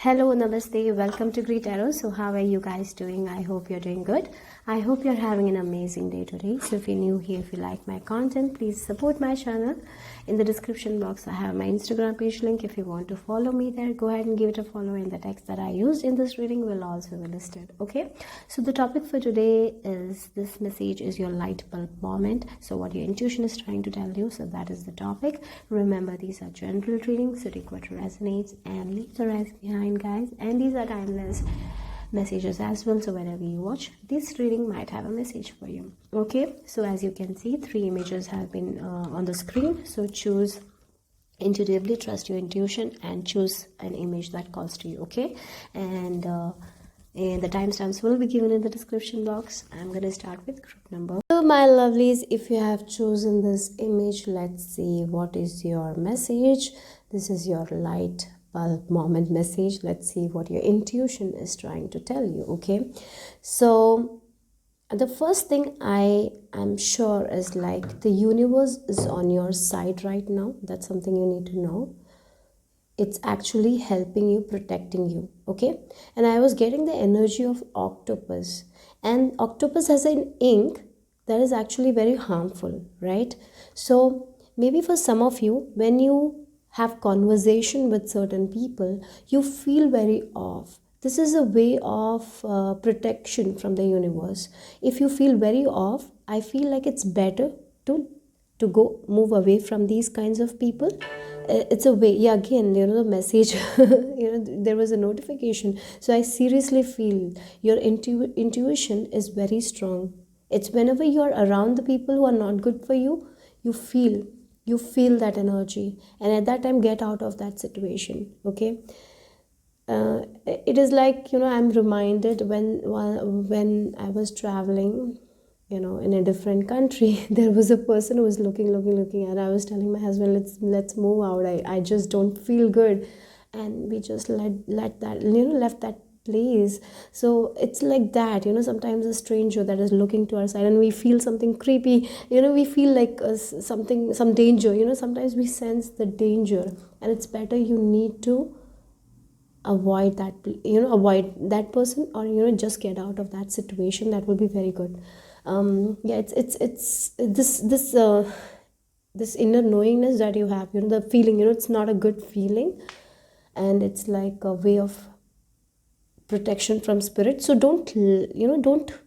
Hello, namaste, welcome to greetarot. So how are you guys doing? I hope you're doing good. I hope you're having an amazing day today. So if you're new here, if you like my content, please support my channel. In the description box I have my Instagram page link. If you want to follow me there, go ahead and give it a follow, and the text that I used in this reading will also be listed. Okay, so the topic for today is, this message is your light bulb moment. So what your intuition is trying to tell you, so that is the topic. Remember, these are general readings, so take what resonates and leave the rest behind, guys. And these are timeless messages as well, so whenever you watch this reading might have a message for you. Okay, so as you can see, 3 images have been on the screen. So choose intuitively, trust your intuition, and choose an image that calls to you. Okay, and the timestamps will be given in the description box. I'm going to start with group number. So my lovelies, if you have chosen this image, let's see what is your message. This is your light bulb moment message. Let's see what your intuition is trying to tell you. Okay, so the first thing I am sure is, like, the universe is on your side right now. That's something you need to know. It's actually helping you, protecting you. Okay, and I was getting the energy of octopus, and octopus has an ink that is actually very harmful, right? So maybe for some of you, when you have conversation with certain people, you feel very off. This is a way of protection from the universe. If you feel very off, I feel like it's better to go move away from these kinds of people. It's a way. Yeah, again, the message, there was a notification. So I seriously feel your intuition is very strong. It's whenever you're around the people who are not good for you, you feel that energy, and at that time, get out of that situation. Okay, it is like, I'm reminded when I was traveling, in a different country. There was a person who was looking, and I was telling my husband, let's move out. I just don't feel good, and we just let that, left that place. So it's like that, sometimes a stranger that is looking to our side, and we feel something creepy, we feel like some danger, sometimes we sense the danger, and it's better, you need to avoid that, avoid that person, or just get out of that situation. That will be very good. Yeah, it's this inner knowingness that you have, the feeling, it's not a good feeling, and it's like a way of protection from spirit. So don't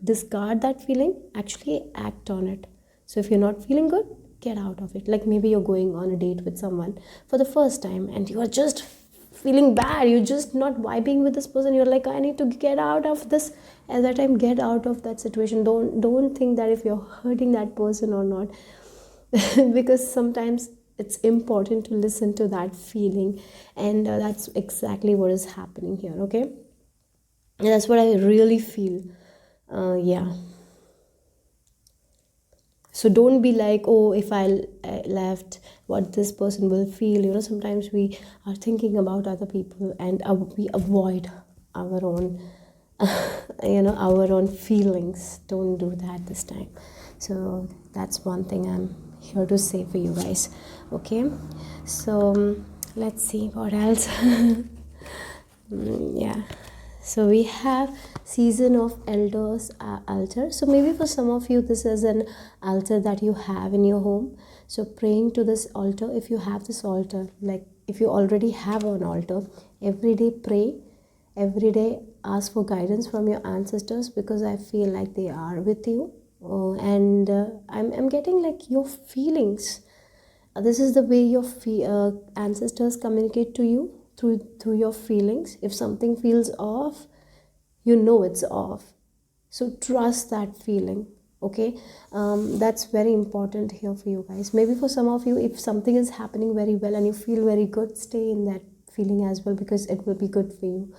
discard that feeling, actually act on it. So if you're not feeling good, get out of it. Like, maybe you're going on a date with someone for the first time, and you are just feeling bad, you're just not vibing with this person, you're like, I need to get out of this. At that time, get out of that situation. Don't think that if you're hurting that person or not. Because sometimes it's important to listen to that feeling, and that's exactly what is happening here. Okay, and that's what I really feel. Yeah, so don't be like, oh, if I left, what this person will feel. Sometimes we are thinking about other people, and we avoid our own our own feelings. Don't do that this time. So that's one thing I'm here to say for you guys. Okay, so let's see what else. Yeah, so we have season of elders altar. So maybe for some of you, this is an altar that you have in your home. So praying to this altar, if you have this altar, like if you already have an altar, every day pray, every day ask for guidance from your ancestors, because I feel like they are with you. And I'm getting like your feelings. This is the way your ancestors communicate to you, through your feelings. If something feels off, it's off. So trust that feeling. Okay, that's very important here for you guys. Maybe for some of you, if something is happening very well and you feel very good, stay in that feeling as well, because it will be good for you.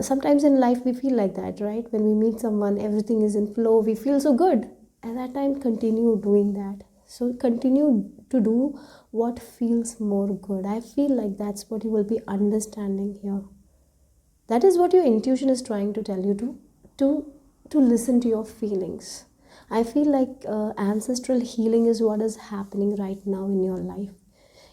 Sometimes in life we feel like that, right? When we meet someone, everything is in flow, we feel so good. At that time, continue doing that. So continue to do what feels more good. I feel like that's what you will be understanding here. That is what your intuition is trying to tell you, to listen to your feelings. I feel like ancestral healing is what is happening right now in your life.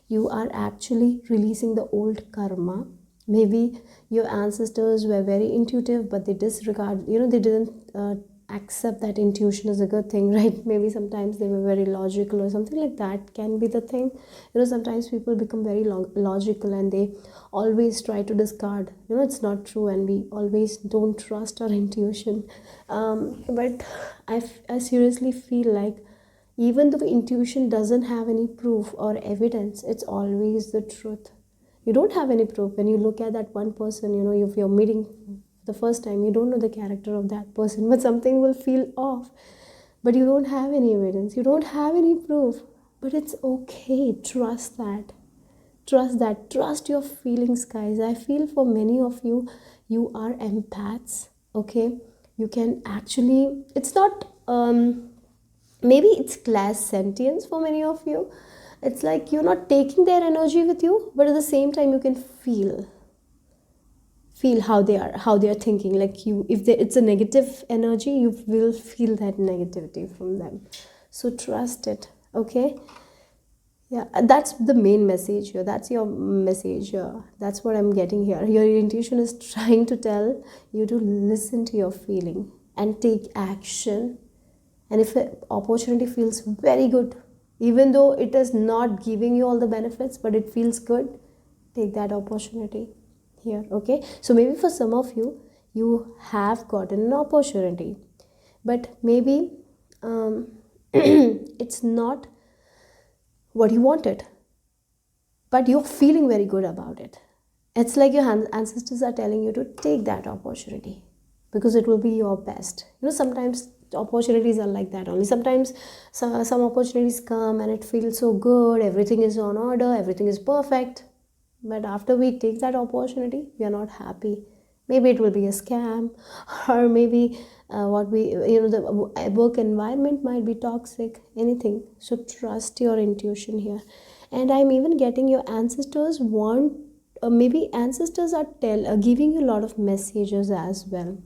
You are actually releasing the old karma Maybe your ancestors were very intuitive, but they disregard, they didn't accept that intuition is a good thing, right? Maybe sometimes they were very logical or something like that can be the thing. Sometimes people become very logical and they always try to discard, it's not true, and we always don't trust our intuition. But I seriously feel like even though intuition doesn't have any proof or evidence, it's always the truth. You don't have any proof. When you look at that one person, if you're meeting the first time, you don't know the character of that person, but something will feel off. But you don't have any evidence, you don't have any proof. But it's okay. Trust that. Trust that. Trust your feelings, guys. I feel for many of you, you are empaths, okay? You can actually, it's not, maybe it's class sentience for many of you. It's like you're not taking their energy with you, but at the same time you can feel how they are thinking. Like if it's a negative energy, you will feel that negativity from them. So trust it, okay? Yeah, that's the main message here. That's your message here. That's what I'm getting here. Your intuition is trying to tell you to listen to your feeling and take action. And if an opportunity feels very good, even though it is not giving you all the benefits, but it feels good, take that opportunity here, okay? So maybe for some of you, you have gotten an opportunity, but maybe it's not what you wanted, but you're feeling very good about it. It's like your ancestors are telling you to take that opportunity because it will be your best. Sometimes opportunities are like that only. Sometimes some opportunities come and it feels so good, everything is on order, everything is perfect, but after we take that opportunity, we are not happy. Maybe it will be a scam, or maybe the work environment might be toxic, anything. So trust your intuition here. And I'm even getting your ancestors want, maybe ancestors are giving you a lot of messages as well.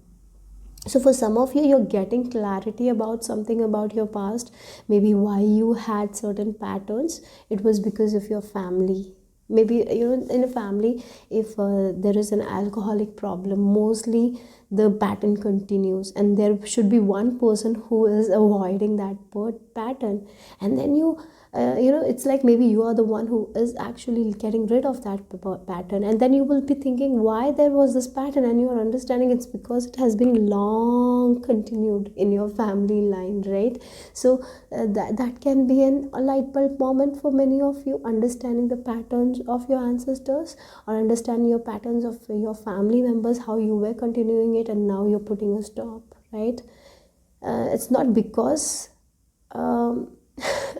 So for some of you, you're getting clarity about something about your past, maybe why you had certain patterns. It was because of your family. Maybe in a family, if there is an alcoholic problem, mostly the pattern continues, and there should be one person who is avoiding that pattern. And then it's like maybe you are the one who is actually getting rid of that pattern, and then you will be thinking why there was this pattern, and you are understanding it's because it has been long continued in your family line, right? So that can be a light bulb moment for many of you, understanding the patterns of your ancestors, or understanding your patterns of your family members, how you were continuing it and now you're putting a stop, right? It's not because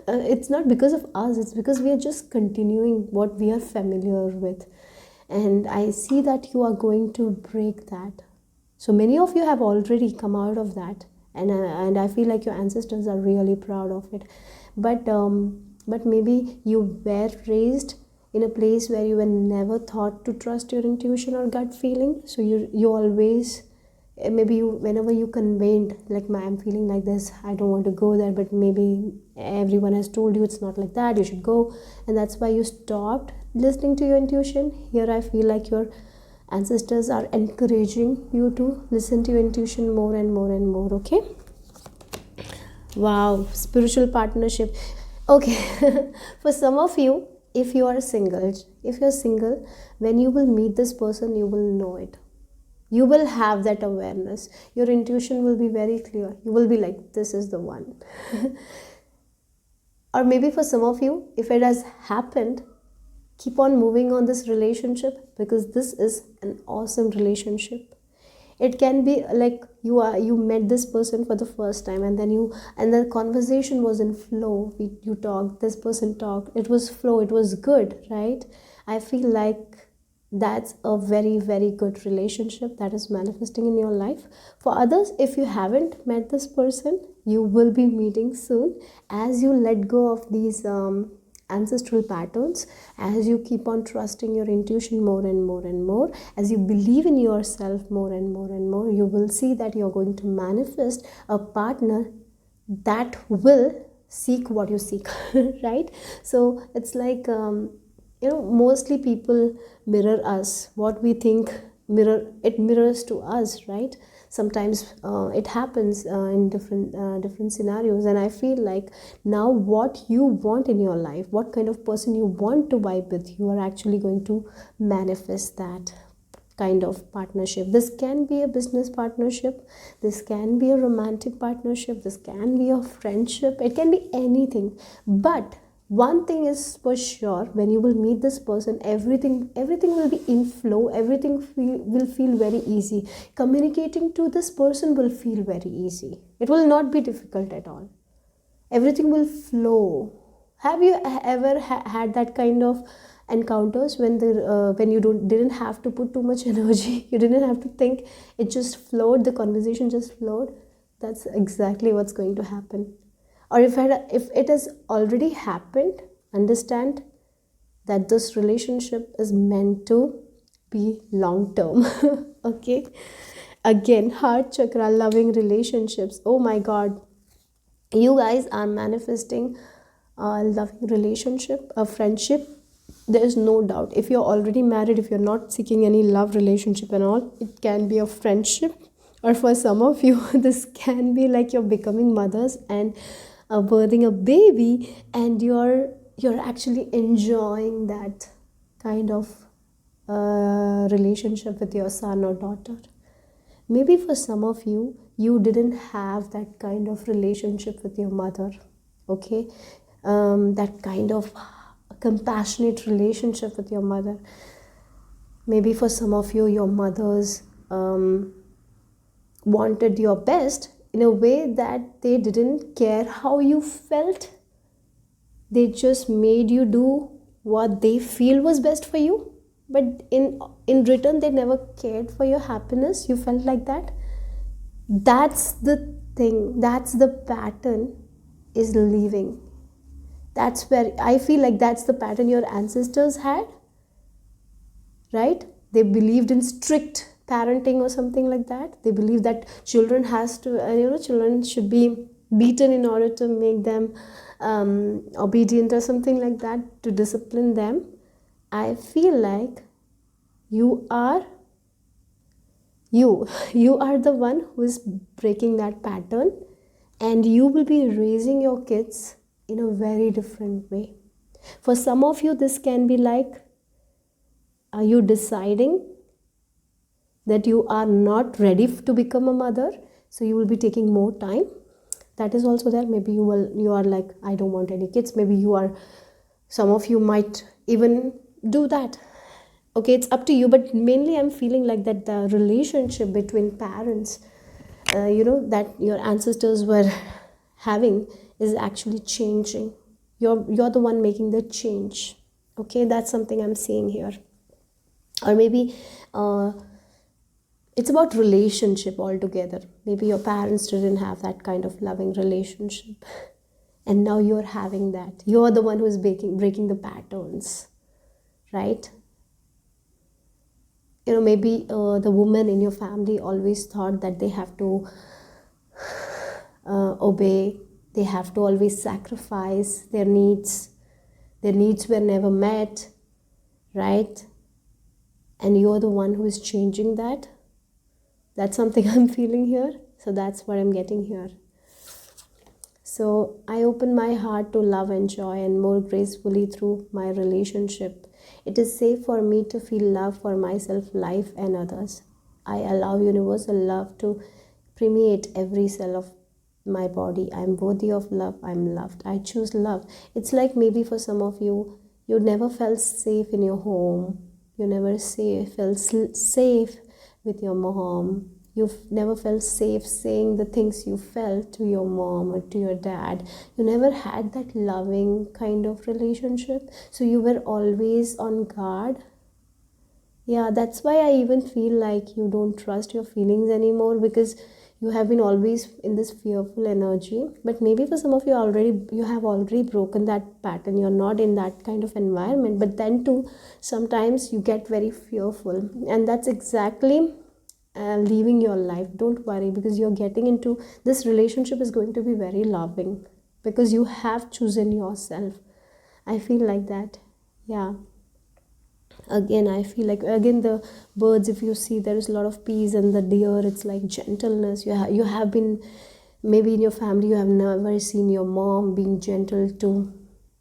it's not because of us, it's because we are just continuing what we are familiar with. And I see that you are going to break that. So many of you have already come out of that, and I feel like your ancestors are really proud of it. But maybe you were raised in a place where you were never taught to trust your intuition or gut feeling. So you always, maybe whenever you conveyed like, I'm feeling like this, I don't want to go there, but maybe everyone has told you it's not like that, you should go, and that's why you stopped listening to your intuition. Here I feel like your ancestors are encouraging you to listen to your intuition more and more and more, okay? Wow, spiritual partnership. Okay. For some of you, if you're single, when you will meet this person, you will know it. You will have that awareness. Your intuition will be very clear. You will be like, this is the one. Or maybe for some of you, if it has happened, keep on moving on this relationship, because this is an awesome relationship. It can be like you met this person for the first time, and then the conversation was in flow. You talked, this person talked, it was flow, it was good, right? I feel like that's a very, very good relationship that is manifesting in your life. For others, if you haven't met this person, you will be meeting soon. As you let go of these ancestral patterns, as you keep on trusting your intuition more and more and more, as you believe in yourself more and more and more, you will see that you're going to manifest a partner that will seek what you seek. Right? So it's like mostly people mirror us. What we think mirrors to us, right? Sometimes it happens in different scenarios, and I feel like now what you want in your life, what kind of person you want to vibe with, you are actually going to manifest that kind of partnership. This can be a business partnership, this can be a romantic partnership, this can be a friendship, it can be anything. But one thing is for sure, when you will meet this person, everything will be in flow, will feel very easy. Communicating to this person will feel very easy, it will not be difficult at all, everything will flow. Have you ever had that kind of encounters when you didn't have to put too much energy, you didn't have to think, it just flowed, the conversation just flowed? That's exactly what's going to happen. Or if it has already happened, understand that this relationship is meant to be long term. Okay, again, heart chakra, loving relationships. Oh my god, you guys are manifesting a loving relationship, a friendship. There is no doubt, if you're already married, if you're not seeking any love relationship and all, it can be a friendship. Or for some of you, this can be like you're becoming mothers and birthing a baby, and you're actually enjoying that kind of relationship with your son or daughter. Maybe for some of you, you didn't have that kind of relationship with your mother, okay? That kind of compassionate relationship with your mother. Maybe for some of you, your mothers wanted your best in a way that they didn't care how you felt. They just made you do what they feel was best for you. But in return, they never cared for your happiness. You felt like that. That's the thing. That's the pattern is leaving. That's where I feel like that's the pattern your ancestors had, right? They believed in strict parenting or something like that. They believe that children children should be beaten in order to make them obedient or something like that, to discipline them. I feel like you are the one who is breaking that pattern, and you will be raising your kids in a very different way. For some of you, this can be like, are you deciding that you are not ready to become a mother, so you will be taking more time? That is also there. Maybe you are like, I don't want any kids. Maybe some of you might even do that. Okay, it's up to you, but mainly I'm feeling like that the relationship between parents, that your ancestors were having, is actually changing. You're the one making the change. Okay, that's something I'm seeing here. Or maybe it's about relationship altogether. Maybe your parents didn't have that kind of loving relationship, and now you're having that. You're the one who's breaking the patterns, right? Maybe the woman in your family always thought that they have to obey, they have to always sacrifice their needs. Their needs were never met, right? And you're the one who is changing that. That's something I'm feeling here. So that's what I'm getting here. So I open my heart to love and joy and more gracefully through my relationship. It is safe for me to feel love for myself, life, and others. I allow universal love to permeate every cell of my body. I'm worthy of love. I'm loved. I choose love. It's like maybe for some of you, you never felt safe in your home. You never felt safe with your mom. You've never felt safe saying the things you felt to your mom or to your dad. You never had that loving kind of relationship. So you were always on guard. Yeah, that's why I even feel like you don't trust your feelings anymore, because you have been always in this fearful energy. But maybe for some of you, you have already broken that pattern. You're not in that kind of environment. But then too, sometimes you get very fearful. And that's exactly leaving your life. Don't worry, because you're getting into this relationship is going to be very loving, because you have chosen yourself. I feel like that. Yeah. Again, I feel like, again, the birds, if you see, there is a lot of peace, and the deer, it's like gentleness. You have been, maybe in your family you have never seen your mom being gentle to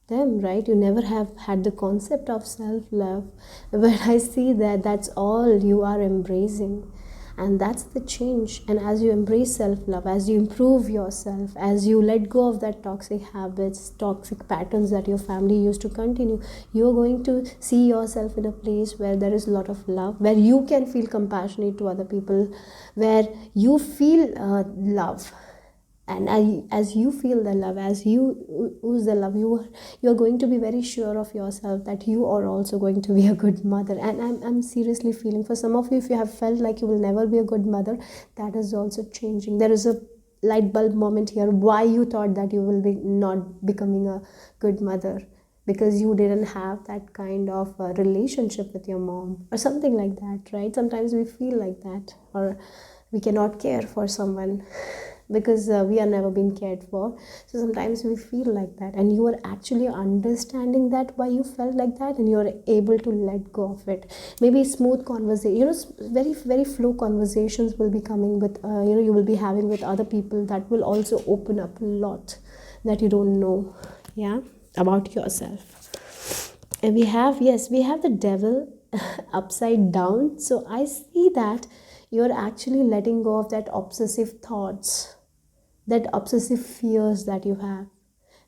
them, right? You never have had the concept of self-love, but I see that that's all you are embracing, and that's the change. And as you embrace self-love, as you improve yourself, as you let go of that toxic habits, toxic patterns that your family used to continue, you're going to see yourself in a place where there is a lot of love, where you can feel compassionate to other people, where you feel love. And as you feel the love, as you ooze the love, you're going to be very sure of yourself that you are also going to be a good mother. And I'm seriously feeling, for some of you, if you have felt like you will never be a good mother, that is also changing. There is a light bulb moment here, why you thought that you will be not becoming a good mother, because you didn't have that kind of relationship with your mom or something like that, right? Sometimes we feel like that, or we cannot care for someone because we are never being cared for. So sometimes we feel like that, and you are actually understanding that why you felt like that, and you are able to let go of it. Maybe smooth conversation, very very flow conversations will be coming with you will be having with other people, that will also open up a lot that you don't know, yeah, about yourself. And we have the devil upside down. So I see that you're actually letting go of that obsessive thoughts, that obsessive fears that you have,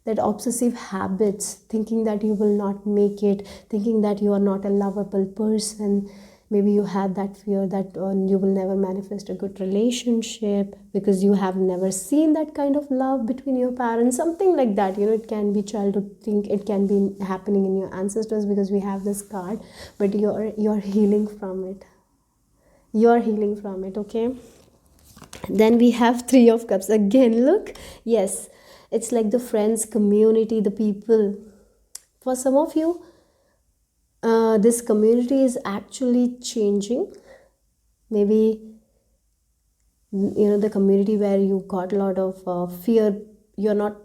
that obsessive habits, thinking that you will not make it, thinking that you are not a lovable person. Maybe you had that fear that you will never manifest a good relationship because you have never seen that kind of love between your parents, something like that. It can be childhood thing, it can be happening in your ancestors, because we have this card, but you're healing from it. You're healing from it, okay? Then we have Three of Cups again. Look, yes, it's like the friends, community, the people. For some of you, this community is actually changing. Maybe the community where you got a lot of fear. You're not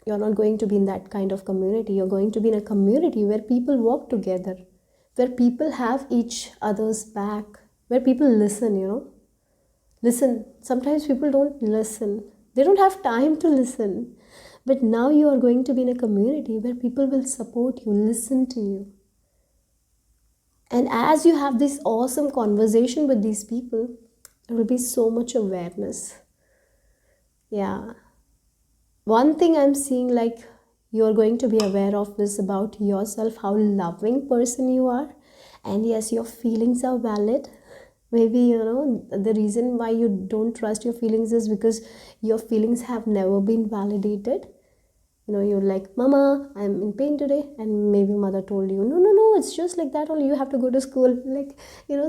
going to be in that kind of community. You're going to be in a community where people work together, where people have each other's back, where people listen. Sometimes people don't listen, they don't have time to listen. But now you are going to be in a community where people will support you, listen to you. And as you have this awesome conversation with these people, there will be so much awareness. Yeah. One thing I'm seeing, like, you're going to be aware of this about yourself, how loving person you are. And yes, your feelings are valid. Maybe the reason why you don't trust your feelings is because your feelings have never been validated. You're like, mama, I'm in pain today, and maybe mother told you, no, it's just like that only, you have to go to school. Like,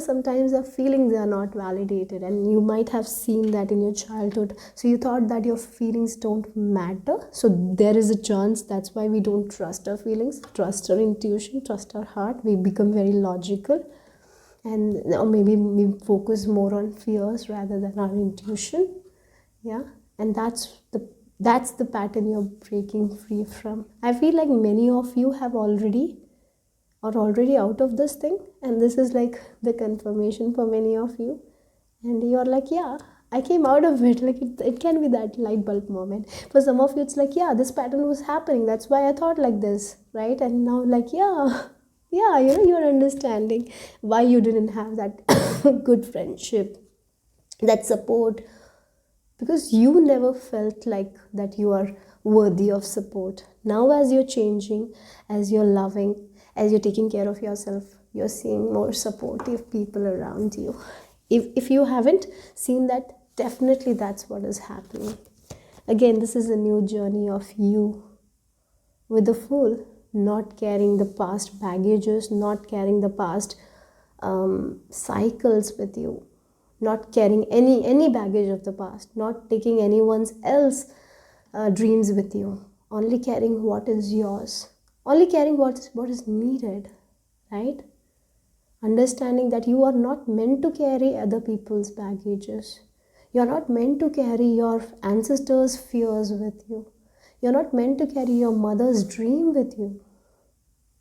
sometimes our feelings are not validated, and you might have seen that in your childhood. So you thought that your feelings don't matter. So there is a chance that's why we don't trust our feelings, trust our intuition, trust our heart. We become very logical, and or maybe we focus more on fears rather than our intuition. Yeah. And that's the pattern you're breaking free from. I feel like many of you are already out of this thing, and this is like the confirmation for many of you. And you're like, yeah, I came out of it. Like, it can be that light bulb moment. For some of you, it's like, yeah, this pattern was happening, that's why I thought like this, right? And now, like, yeah, you're understanding why you didn't have that good friendship, that support, because you never felt like that you are worthy of support. Now, as you're changing, as you're loving, as you're taking care of yourself, you're seeing more supportive people around you. If you haven't seen that, definitely that's what is happening. Again, this is a new journey of you with the Fool, not carrying the past baggages, not carrying the past cycles with you, not carrying any baggage of the past, not taking anyone's else dreams with you, only carrying what is yours, only carrying what is needed, right? Understanding that you are not meant to carry other people's baggages. You're not meant to carry your ancestors' fears with you. You're not meant to carry your mother's dream with you.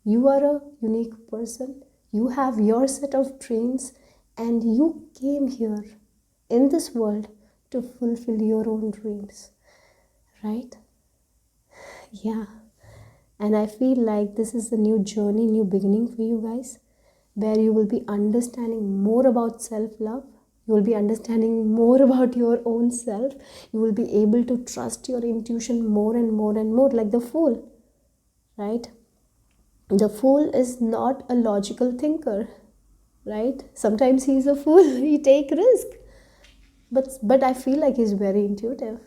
You are a unique person. You have your set of dreams, and you came here in this world to fulfill your own dreams, right? Yeah. And I feel like this is a new journey, new beginning for you guys, where you will be understanding more about self-love. You will be understanding more about your own self. You will be able to trust your intuition more and more and more, like the fool, right? The fool is not a logical thinker, right? Sometimes he's a fool. He take risk. But I feel like he's very intuitive,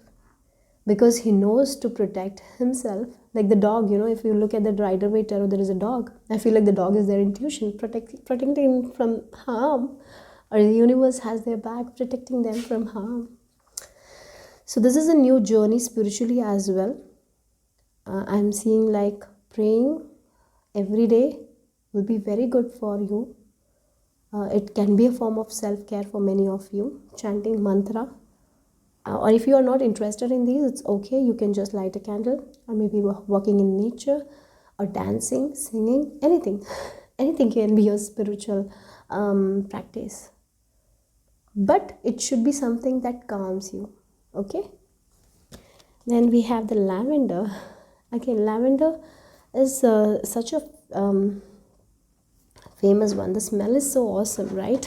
because he knows to protect himself. Like the dog, if you look at the Rider-Waite tarot, there is a dog. I feel like the dog is their intuition, protecting him from harm, or the universe has their back protecting them from harm. So this is a new journey spiritually as well. I'm seeing like praying every day will be very good for you. It can be a form of self-care for many of you. Chanting mantra. Or if you are not interested in these, it's okay. You can just light a candle, or maybe walking in nature, or dancing, singing, anything. Anything can be your spiritual practice. But it should be something that calms you, okay? Then we have the lavender. Again, lavender is such a famous one. The smell is so awesome, right?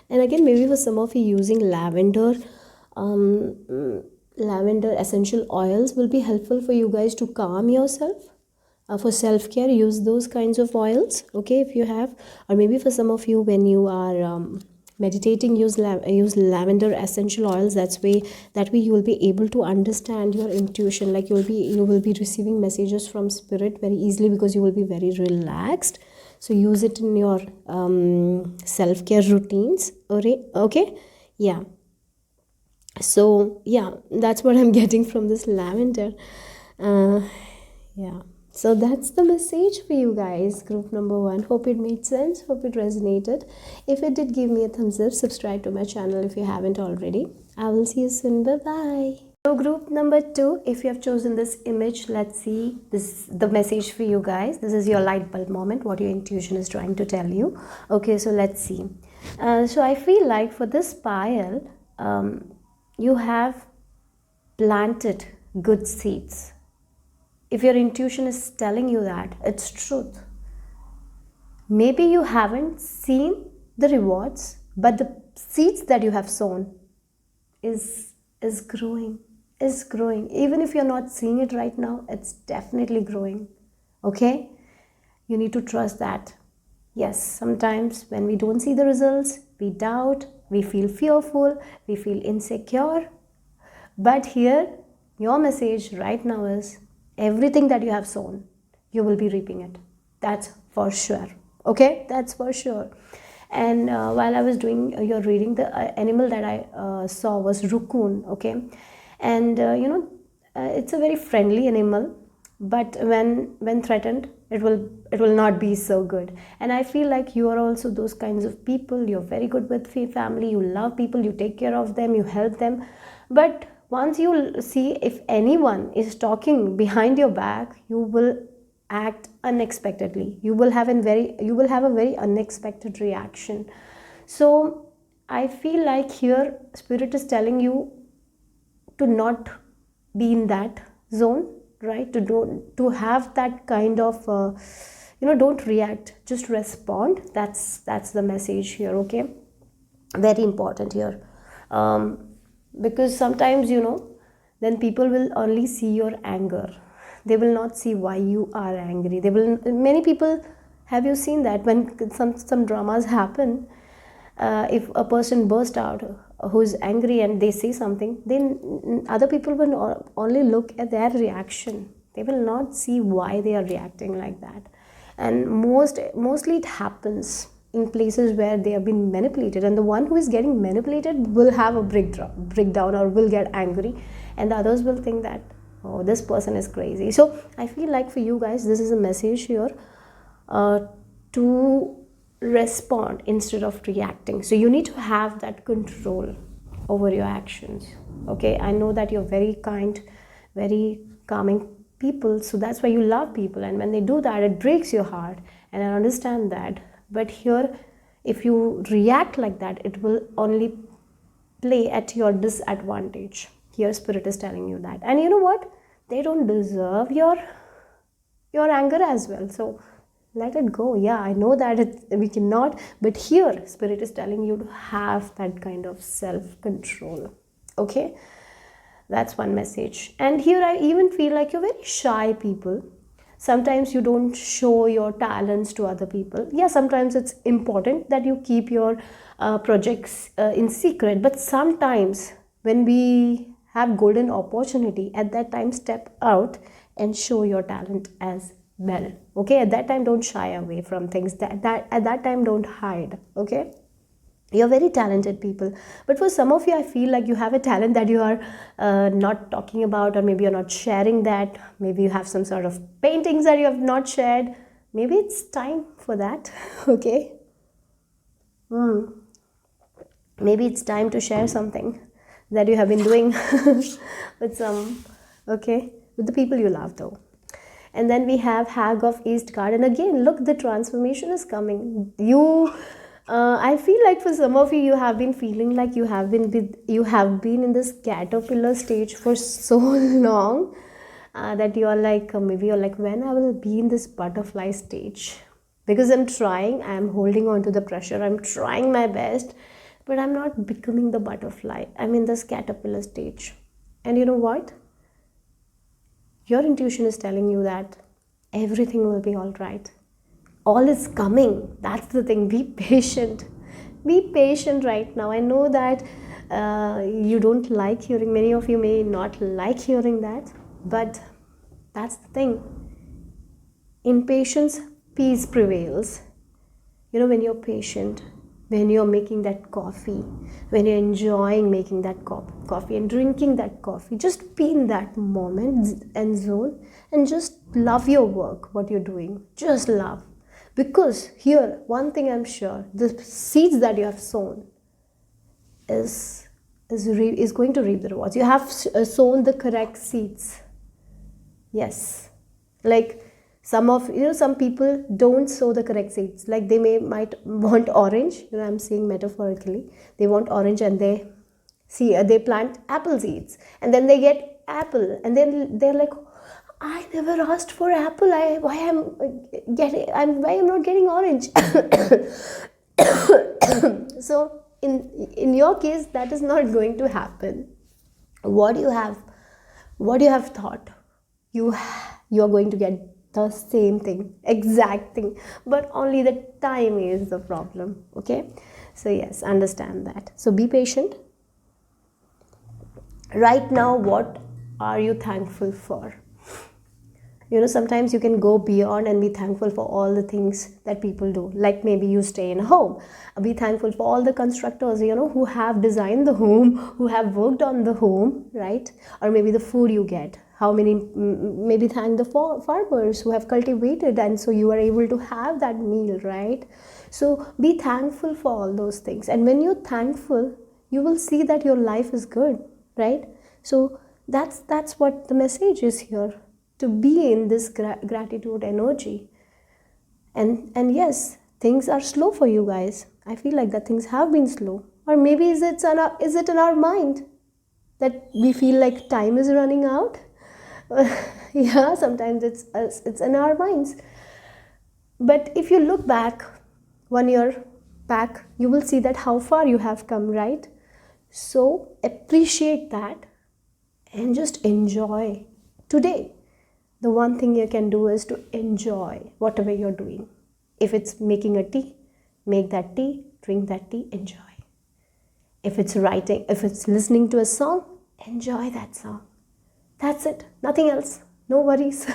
And again, maybe for some of you using lavender essential oils will be helpful for you guys to calm yourself. For self-care, use those kinds of oils, okay, if you have. Or maybe for some of you, when you are meditating, use lavender essential oils. That way you will be able to understand your intuition. Like you will be receiving messages from spirit very easily, because you will be very relaxed. So use it in your self-care routines. Okay, yeah. So yeah, that's what I'm getting from this lavender. Yeah, so that's the message for you guys, group number 1. Hope it made sense, hope it resonated. If it did, give me a thumbs up, subscribe to my channel if you haven't already. I will see you soon. Bye bye. So group number 2, if you have chosen this image, let's see the message for you guys. This is your light bulb moment, what your intuition is trying to tell you. Okay, so let's see. So I feel like for this pile, you have planted good seeds. If your intuition is telling you that, it's truth. Maybe you haven't seen the rewards, but the seeds that you have sown is growing. Even if you're not seeing it right now, it's definitely growing. Okay? You need to trust that. Yes, sometimes when we don't see the results, we doubt, we feel fearful, we feel insecure. But here, your message right now is, everything that you have sown, you will be reaping it. That's for sure. Okay, that's for sure. And while I was doing your reading, the animal that I saw was raccoon. Okay, and it's a very friendly animal, but when threatened, it will not be so good. And I feel like you are also those kinds of people. You're very good with family. You love people. You take care of them. You help them. But once you see if anyone is talking behind your back, you will act unexpectedly. You will have a very unexpected reaction. So I feel like here spirit is telling you to not be in that zone, right? To have that kind of don't react, just respond. That's the message here. Okay, very important here. Because sometimes then people will only see your anger. They will not see why you are angry. Many people, have you seen that when some dramas happen, if a person bursts out who is angry and they say something, then other people will only look at their reaction. They will not see why they are reacting like that. And mostly it happens in places where they have been manipulated, and the one who is getting manipulated will have a breakdown or will get angry, and the others will think that, oh, this person is crazy. So I feel like for you guys, this is a message here to respond instead of reacting. So you need to have that control over your actions. Okay, I know that you're very kind, very calming people, so that's why you love people, and when they do that, it breaks your heart, and I understand that. But here, if you react like that, it will only play at your disadvantage. Here spirit is telling you that. And you know what? They don't deserve your anger as well. So let it go. Yeah, I know that we cannot, but here spirit is telling you to have that kind of self-control. Okay, that's one message. And here I even feel like you're very shy people. Sometimes you don't show your talents to other people. Yeah, sometimes it's important that you keep your projects in secret, but sometimes when we have golden opportunity, at that time step out and show your talent as well. Okay, at that time don't shy away from things. That at that time don't hide. Okay, you're very talented people, but for some of you I feel like you have a talent that you are not talking about, or maybe you're not sharing that. Maybe you have some sort of paintings that you have not shared. Maybe it's time for that. Okay, maybe it's time to share something that you have been doing with some, okay, with the people you love though. And then we have Hag of East card, and again look, the transformation is coming. I feel like for some of you, you have been feeling like you have been in this caterpillar stage for so long that you are like, maybe you're like, when I will be in this butterfly stage, because I'm holding on to the pressure, I'm trying my best, but I'm not becoming the butterfly. I'm in this caterpillar stage. And you know what? Your intuition is telling you that everything will be all right. All is coming. That's the thing. Be patient. Be patient right now. I know that you don't like hearing, many of you may not like hearing that, but that's the thing. In patience, peace prevails. You know, when you're patient, when you're making that coffee, when you're enjoying making that coffee and drinking that coffee, just be in that moment and zone and just love your work, what you're doing. Just love. Because here, one thing I'm sure, the seeds that you have sown is going to reap the rewards. You have sown the correct seeds. Yes. Like some people don't sow the correct seeds. Like they might want orange. I'm saying metaphorically. They want orange and they plant apple seeds. And then they get apple. And then they're like, I never asked for apple. Why am I not getting orange? So in your case, that is not going to happen. What you have thought, you are going to get the same thing, exact thing, but only the time is the problem. Okay, so yes, understand that. So be patient. Right now, what are you thankful for? Sometimes you can go beyond and be thankful for all the things that people do. Like maybe you stay in a home. Be thankful for all the constructors, who have designed the home, who have worked on the home, right? Or maybe the food you get. Maybe thank the farmers who have cultivated, and so you are able to have that meal, right? So be thankful for all those things. And when you're thankful, you will see that your life is good, right? So that's what the message is here. To be in this gratitude energy. And yes, things are slow for you guys. I feel like that things have been slow. Or maybe is it in our mind that we feel like time is running out? Yeah, sometimes it's in our minds. But if you look back 1 year back, you will see that how far you have come, right? So appreciate that and just enjoy today. The one thing you can do is to enjoy whatever you're doing. If it's making a tea, make that tea, drink that tea, enjoy. If it's writing, if it's listening to a song, enjoy that song. That's it. Nothing else. No worries.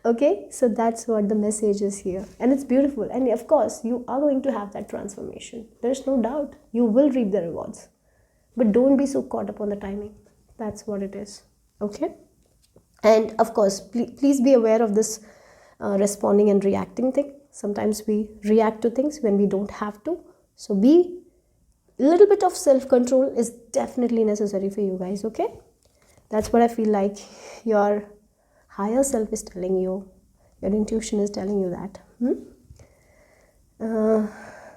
Okay, so that's what the message is here. And it's beautiful. And of course, you are going to have that transformation. There's no doubt. You will reap the rewards. But don't be so caught up on the timing. That's what it is. Okay? And of course, please be aware of this responding and reacting thing. Sometimes we react to things when we don't have to. So a little bit of self-control is definitely necessary for you guys, okay? That's what I feel like your higher self is telling you. Your intuition is telling you that.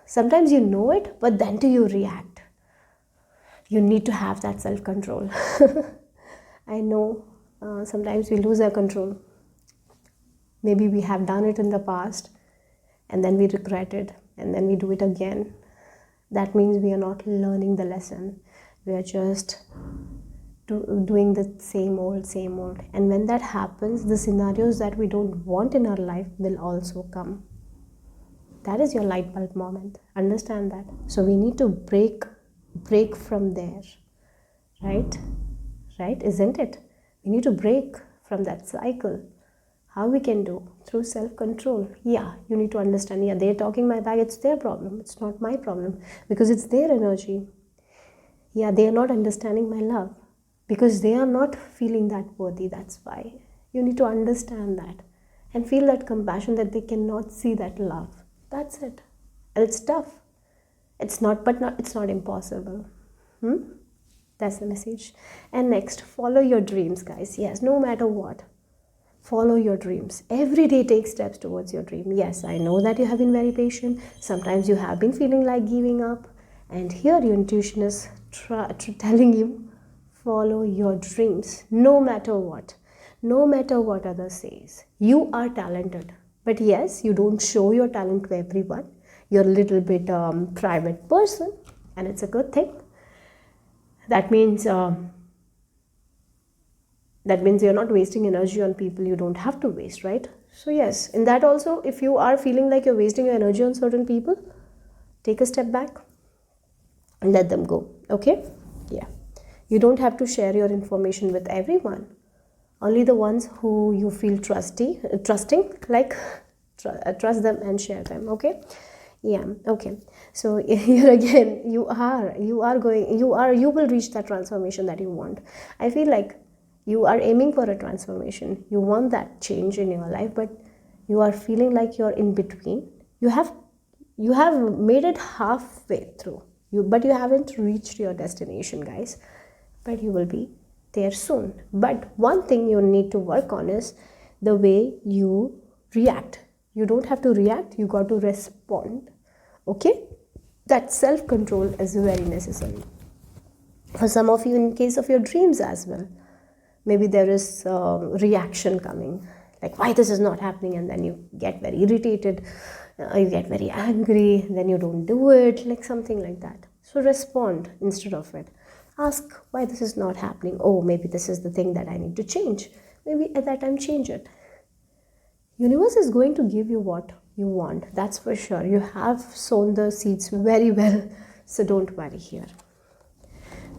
Sometimes you know it, but then do you react? You need to have that self-control. I know sometimes we lose our control. Maybe we have done it in the past and then we regret it and then we do it again. That means we are not learning the lesson. We are just doing the same old. And when that happens, the scenarios that we don't want in our life will also come. That is your light bulb moment. Understand that. So we need to break from there. Right? Isn't it? We need to break from that cycle. How we can do? Through self-control. Yeah, you need to understand. Yeah, they're talking my back. It's their problem. It's not my problem. Because it's their energy. Yeah, they are not understanding my love. Because they are not feeling that worthy. That's why. You need to understand that. And feel that compassion that they cannot see that love. That's it. And it's tough. It's not impossible. That's the message. And next, follow your dreams, guys. Yes, no matter what. Follow your dreams. Every day take steps towards your dream. Yes, I know that you have been very patient. Sometimes you have been feeling like giving up. And here your intuition is telling you, follow your dreams. No matter what. No matter what others says. You are talented. But yes, you don't show your talent to everyone. You're a little bit private person. And it's a good thing. That means you're not wasting energy on people you don't have to waste, right? So yes, in that also, if you are feeling like you're wasting your energy on certain people, take a step back and let them go, okay? Yeah. You don't have to share your information with everyone. Only the ones who you feel trusting, like trust them and share them, okay? Yeah, okay. So here again, you will reach that transformation that you want. I feel like you are aiming for a transformation. You want that change in your life, but you are feeling like you're in between. You have made it halfway through, but you haven't reached your destination, guys. But you will be there soon. But one thing you need to work on is the way you react. You don't have to react, you got to respond. Okay? That self-control is very necessary. For some of you, in case of your dreams as well, maybe there is reaction coming, like why this is not happening, and then you get very irritated, you get very angry, then you don't do it, like something like that. So respond instead of it. Ask why this is not happening. Oh, maybe this is the thing that I need to change. Maybe at that time change it. Universe is going to give you what you want, that's for sure. You have sown the seeds very well, so don't worry here.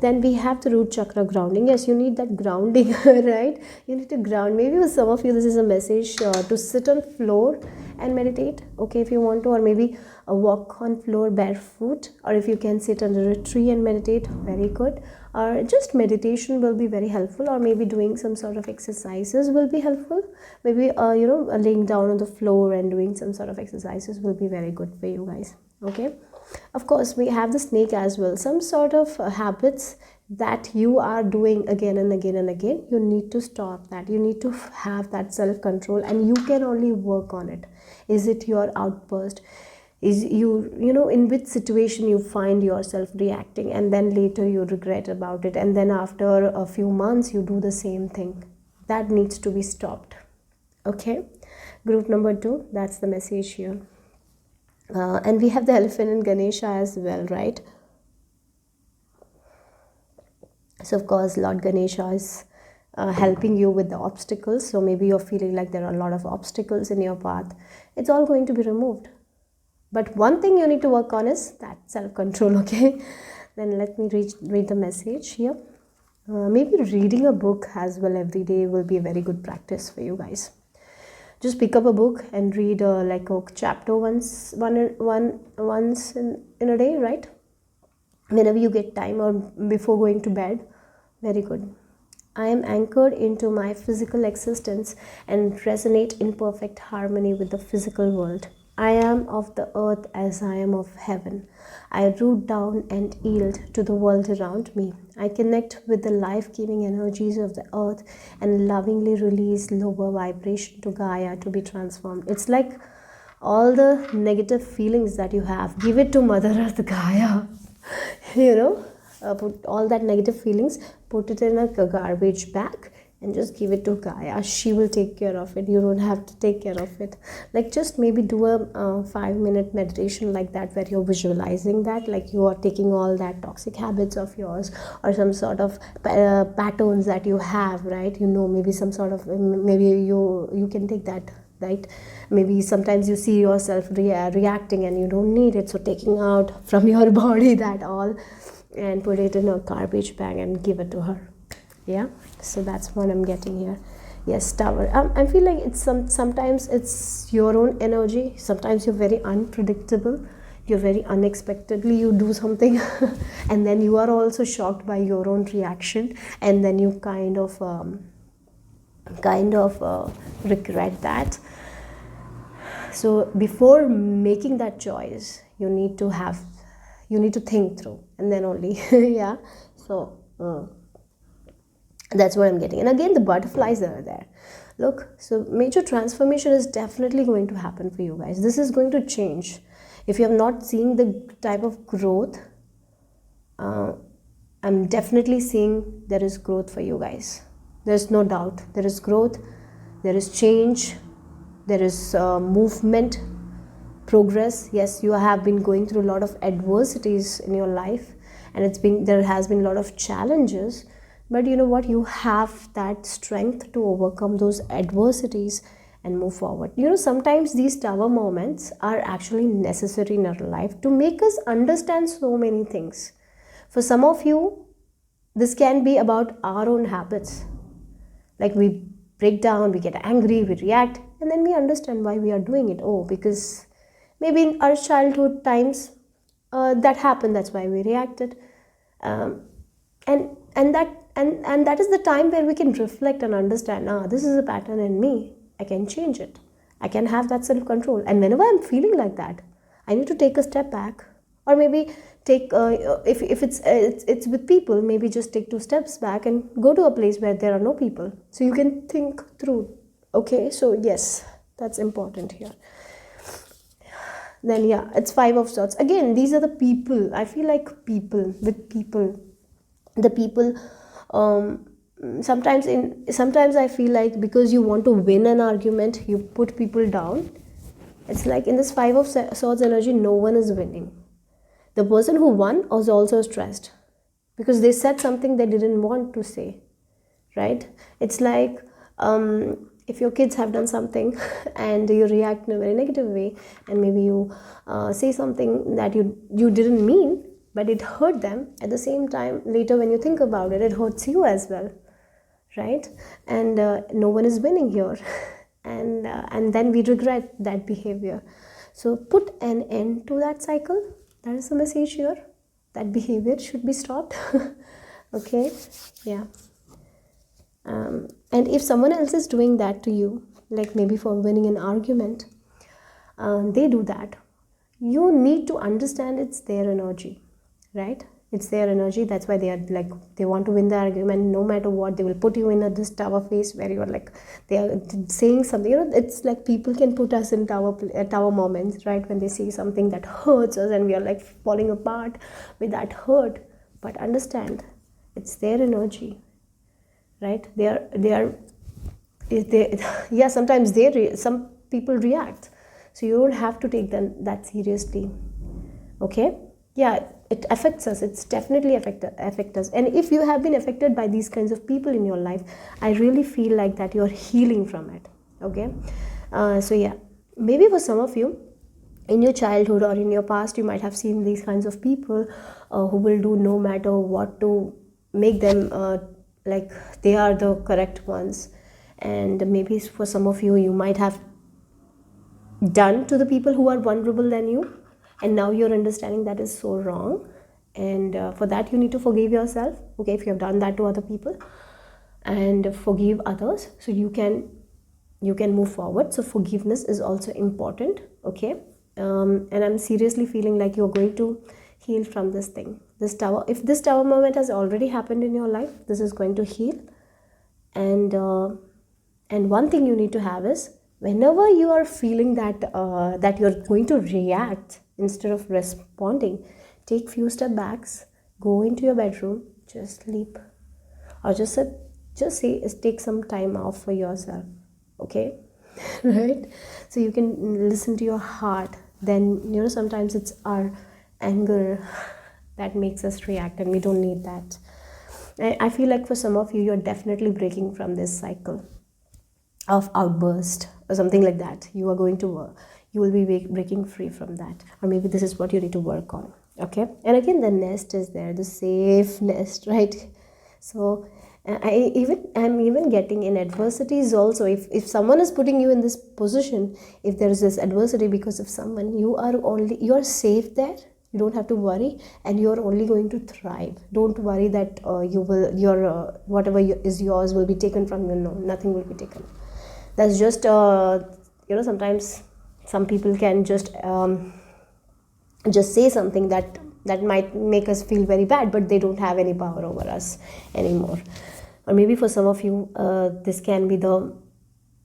Then we have the root chakra grounding. Yes, you need that grounding, right? You need to ground. Maybe for some of you, this is a message to sit on floor and meditate, okay, if you want to, or maybe walk on floor barefoot, or if you can sit under a tree and meditate, very good. Or just meditation will be very helpful, or maybe doing some sort of exercises will be helpful. Maybe laying down on the floor and doing some sort of exercises will be very good for you guys, okay? Of course, we have the snake as well. Some sort of habits that you are doing again and again and again, you need to stop that. You need to have that self-control, and you can only work on it. Is it your outburst? Is in which situation you find yourself reacting, and then later you regret about it, and then after a few months you do the same thing. That needs to be stopped, okay? Group number 2, that's the message here. And we have the elephant and Ganesha as well, right? So of course Lord Ganesha is helping you with the obstacles. So maybe you're feeling like there are a lot of obstacles in your path. It's all going to be removed. But one thing you need to work on is that self-control, okay? Then let me read the message here. Maybe reading a book as well every day will be a very good practice for you guys. Just pick up a book and read like a chapter once in a day, right? Whenever you get time, or before going to bed. Very good. I am anchored into my physical existence and resonate in perfect harmony with the physical world. I am of the earth as I am of heaven. I root down and yield to the world around me. I connect with the life-giving energies of the earth and lovingly release lower vibration to Gaia to be transformed. It's like all the negative feelings that you have, give it to Mother Earth Gaia. You know, put all that negative feelings, put it in a garbage bag and just give it to Gaia. She will take care of it. You don't have to take care of it. Like, just maybe do a 5-minute meditation like that, where you're visualizing that, like you are taking all that toxic habits of yours, or some sort of patterns that you have, right? You know, maybe some sort of, maybe you can take that, right? Maybe sometimes you see yourself reacting and you don't need it, so taking out from your body that all and put it in a garbage bag and give it to her. Yeah, so that's what I'm getting here. Yes, Tower. I feel like it's sometimes it's your own energy. Sometimes you're very unpredictable. You're very unexpectedly, you do something and then you are also shocked by your own reaction, and then you kind of regret that. So before making that choice, you need to think through, and then only yeah. So that's what I'm getting. And again, the butterflies are there. Look, so major transformation is definitely going to happen for you guys. This is going to change. If you have not seen the type of growth, I'm definitely seeing there is growth for you guys. There's no doubt. There is growth, there is change, there is movement, progress. Yes, you have been going through a lot of adversities in your life, and there has been a lot of challenges. But you know what? You have that strength to overcome those adversities and move forward. You know, sometimes these tower moments are actually necessary in our life to make us understand so many things. For some of you, this can be about our own habits. Like, we break down, we get angry, we react, and then we understand why we are doing it. Oh, because maybe in our childhood times that happened, that's why we reacted. And that is the time where we can reflect and understand, this is a pattern in me. I can change it. I can have that self-control. And whenever I'm feeling like that, I need to take a step back, or maybe take if it's with people, maybe just take 2 steps back and go to a place where there are no people, so you can think through. Okay, so yes, that's important here. Then yeah, it's 5 of Swords. Again, these are the people. I feel like the people sometimes I feel like, because you want to win an argument, you put people down. It's like in this 5 of Swords energy, no one is winning. The person who won was also stressed because they said something they didn't want to say, right? It's like if your kids have done something and you react in a very negative way, and maybe you say something that you didn't mean, but it hurt them. At the same time, later when you think about it, it hurts you as well, right? And no one is winning here. And then we regret that behavior. So put an end to that cycle. That is the message here. That behavior should be stopped. Okay, yeah. And if someone else is doing that to you, like maybe for winning an argument, they do that, you need to understand it's their energy, right? It's their energy. That's why they are like, they want to win the argument. No matter what, they will put you in this tower phase where you're like, they are saying something. You know, it's like people can put us in tower moments, right? When they say something that hurts us and we are like falling apart with that hurt. But understand, it's their energy, right? Yeah, sometimes some people react. So you don't have to take them that seriously. Okay? Yeah, it affects us. It's definitely affect us. And if you have been affected by these kinds of people in your life, I really feel like that you're healing from it. Okay? So yeah, maybe for some of you, in your childhood or in your past, you might have seen these kinds of people who will do no matter what to make them like they are the correct ones. And maybe for some of you, you might have done to the people who are vulnerable than you, and now you're understanding that is so wrong. And for that, you need to forgive yourself. Okay, if you have done that to other people, and forgive others, so you can move forward. So forgiveness is also important. Okay, and I'm seriously feeling like you're going to heal from this thing. This tower, if this tower moment has already happened in your life, this is going to heal. And one thing you need to have is Whenever you are feeling that you're going to react instead of responding, take few step backs, go into your bedroom, just sleep, or just say take some time off for yourself, okay? Right? So you can listen to your heart. Then sometimes it's our anger that makes us react, and we don't need that. I feel like for some of you, you're definitely breaking from this cycle of outburst or something like that. You are going to you will be breaking free from that, or maybe this is what you need to work on. Okay? And again, the nest is there, the safe nest, right? So I'm even getting in adversities also. If someone is putting you in this position, if there is this adversity because of someone, you're safe there. You don't have to worry, and you're only going to thrive. Don't worry that whatever is yours will be taken from you. No, nothing will be taken. That's just sometimes some people can just say something that might make us feel very bad, but they don't have any power over us anymore. Or maybe for some of you, this can be the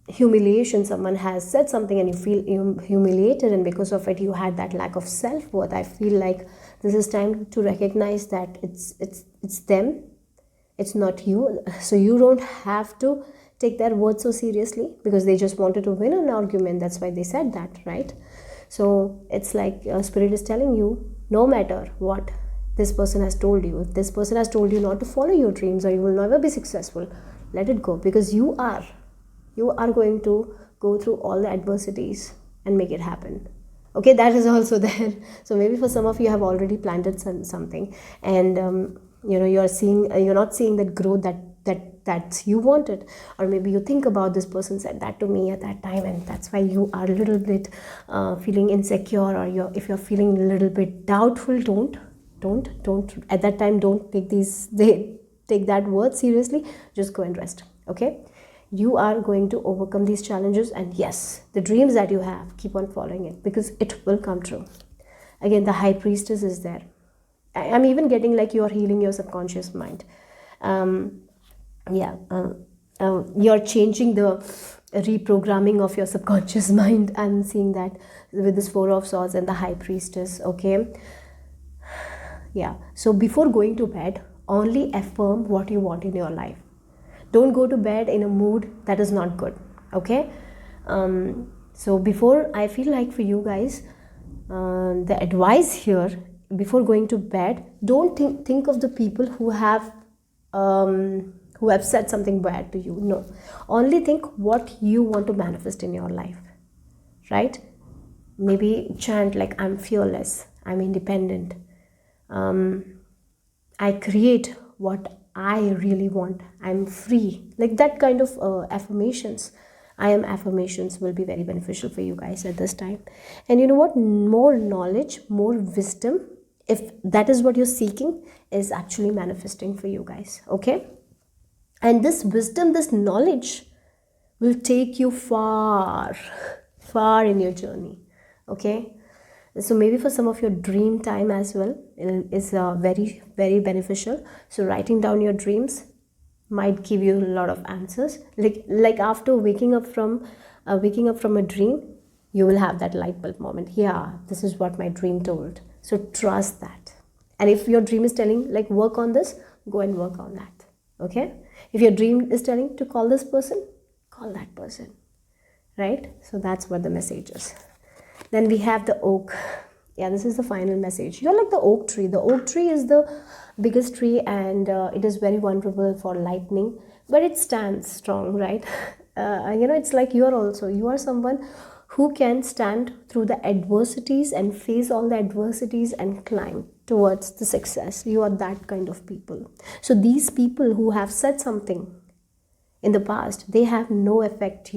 humiliation. Someone has said something and you feel humiliated, and because of it you had that lack of self-worth. I feel like this is time to recognize that it's them, it's not you. So you don't have to take their words so seriously, because they just wanted to win an argument. That's why they said that, right? So it's like spirit is telling you, no matter what this person has told you, if this person has told you not to follow your dreams or you will never be successful, let it go, because you are going to go through all the adversities and make it happen. Okay, that is also there. So maybe for some of you have already planted something, and you're not seeing that growth that you wanted. Or maybe you think about, this person said that to me at that time, and that's why you are a little bit feeling insecure, or if you're feeling a little bit doubtful, don't at that time, don't take that word seriously. Just go and rest. Okay, you are going to overcome these challenges, and yes, the dreams that you have, keep on following it, because it will come true. Again, the High Priestess is there. I'm even getting like you are healing your subconscious mind. You're changing the reprogramming of your subconscious mind. I'm seeing that with this Four of Swords and the High Priestess. Okay, yeah. So before going to bed, only affirm what you want in your life. Don't go to bed in a mood that is not good. Okay, so before, I feel like for you guys, the advice here, before going to bed, don't think of the people who have said something bad to you. No, only think what you want to manifest in your life, right? Maybe chant like, I'm fearless, I'm independent, I create what I really want, I'm free, like that kind of affirmations. I am affirmations will be very beneficial for you guys at this time. And you know what, more knowledge, more wisdom, if that is what you're seeking, is actually manifesting for you guys. Okay, and this wisdom, this knowledge will take you far in your journey. Okay, so maybe for some of your dream time as well is very, very beneficial. So writing down your dreams might give you a lot of answers. Like after waking up from a dream, you will have that light bulb moment. Yeah, this is what my dream told. So trust that. And if your dream is telling like work on this, go and work on that. Okay, if your dream is telling to call this person, call that person, right? So that's what the message is. Then we have the oak. Yeah, this is the final message. You're like the oak tree. The oak tree is the biggest tree, and it is very vulnerable for lightning, but it stands strong, right? It's like you are someone who can stand through the adversities and face all the adversities and climb towards the success. You are that kind of people. So these people who have said something in the past, they have no effect.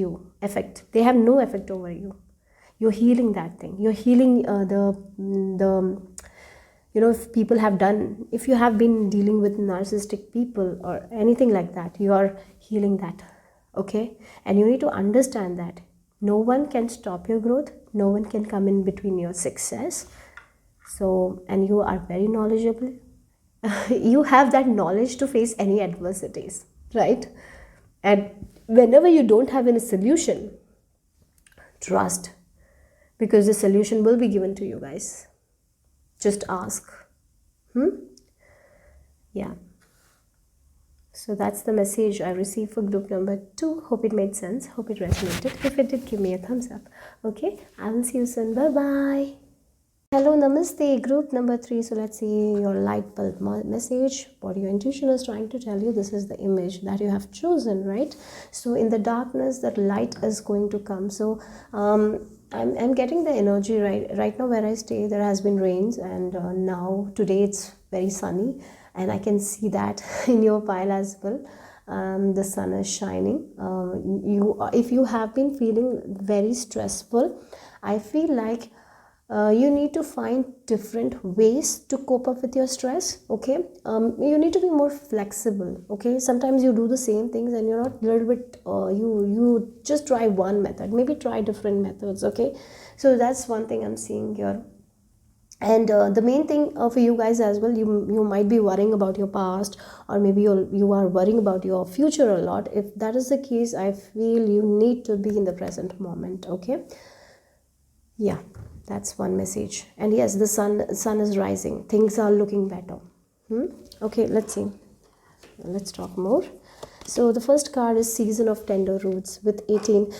They have no effect over you. You're healing that thing. You're healing if people have done, if you have been dealing with narcissistic people or anything like that, you are healing that. Okay, and you need to understand that no one can stop your growth, no one can come in between your success. So, and you are very knowledgeable. You have that knowledge to face any adversities, right? And whenever you don't have any solution, Trust, because the solution will be given to you guys. Just ask. Yeah. So that's the message I received for group number 2. Hope it made sense. Hope it resonated. If it did, give me a thumbs up. Okay, I will see you soon. Bye-bye. Hello, namaste, group number 3. So let's see your light bulb message. What your intuition is trying to tell you. This is the image that you have chosen, right? So in the darkness, that light is going to come. So I'm getting the energy right now where I stay. There has been rains, and now today it's very sunny, and I can see that in your pile as well. The sun is shining. If you have been feeling very stressful, I feel like you need to find different ways to cope up with your stress. Okay, you need to be more flexible. Okay, sometimes you do the same things and you're not a little bit you just try one method, maybe try different methods. Okay, so that's one thing I'm seeing here. And the main thing for you guys as well, you might be worrying about your past, or maybe you are worrying about your future a lot. If that is the case, I feel you need to be in the present moment. Okay, yeah, that's one message. And yes, the sun is rising, things are looking better. Okay, let's see, let's talk more. So the first card is Season of Tender Roots with 18.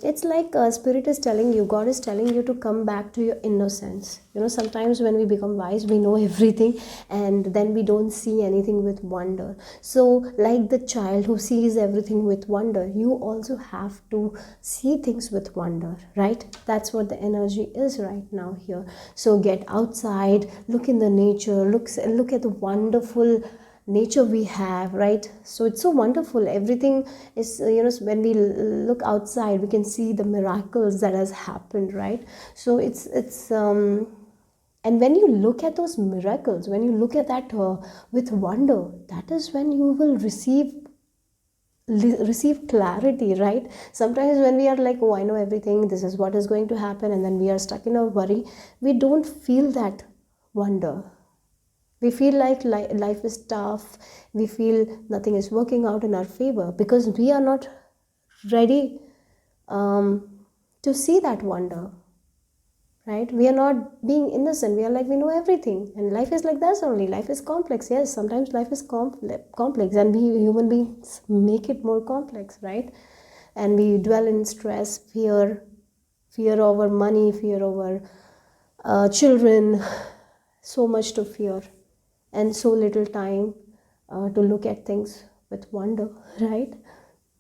It's like Spirit is telling you, God is telling you to come back to your innocence. You know, sometimes when we become wise, we know everything, and then we don't see anything with wonder. So like the child who sees everything with wonder, you also have to see things with wonder, right? That's what the energy is right now here. So get outside, look in the nature, look at the wonderful nature we have, right? So it's so wonderful. Everything is, when we look outside, we can see the miracles that has happened, right? So it's and when you look at those miracles, when you look at that with wonder, that is when you will receive clarity, right? Sometimes when we are like, oh, I know everything, this is what is going to happen, and then we are stuck in a worry, we don't feel that wonder. We feel like life is tough. We feel nothing is working out in our favor because we are not ready to see that wonder, right? We are not being innocent. We are like, we know everything. And life is like that only. Life is complex. Yes, sometimes life is complex, and we human beings make it more complex, right? And we dwell in stress, fear over money, fear over children, so much to fear. And so little time to look at things with wonder, right?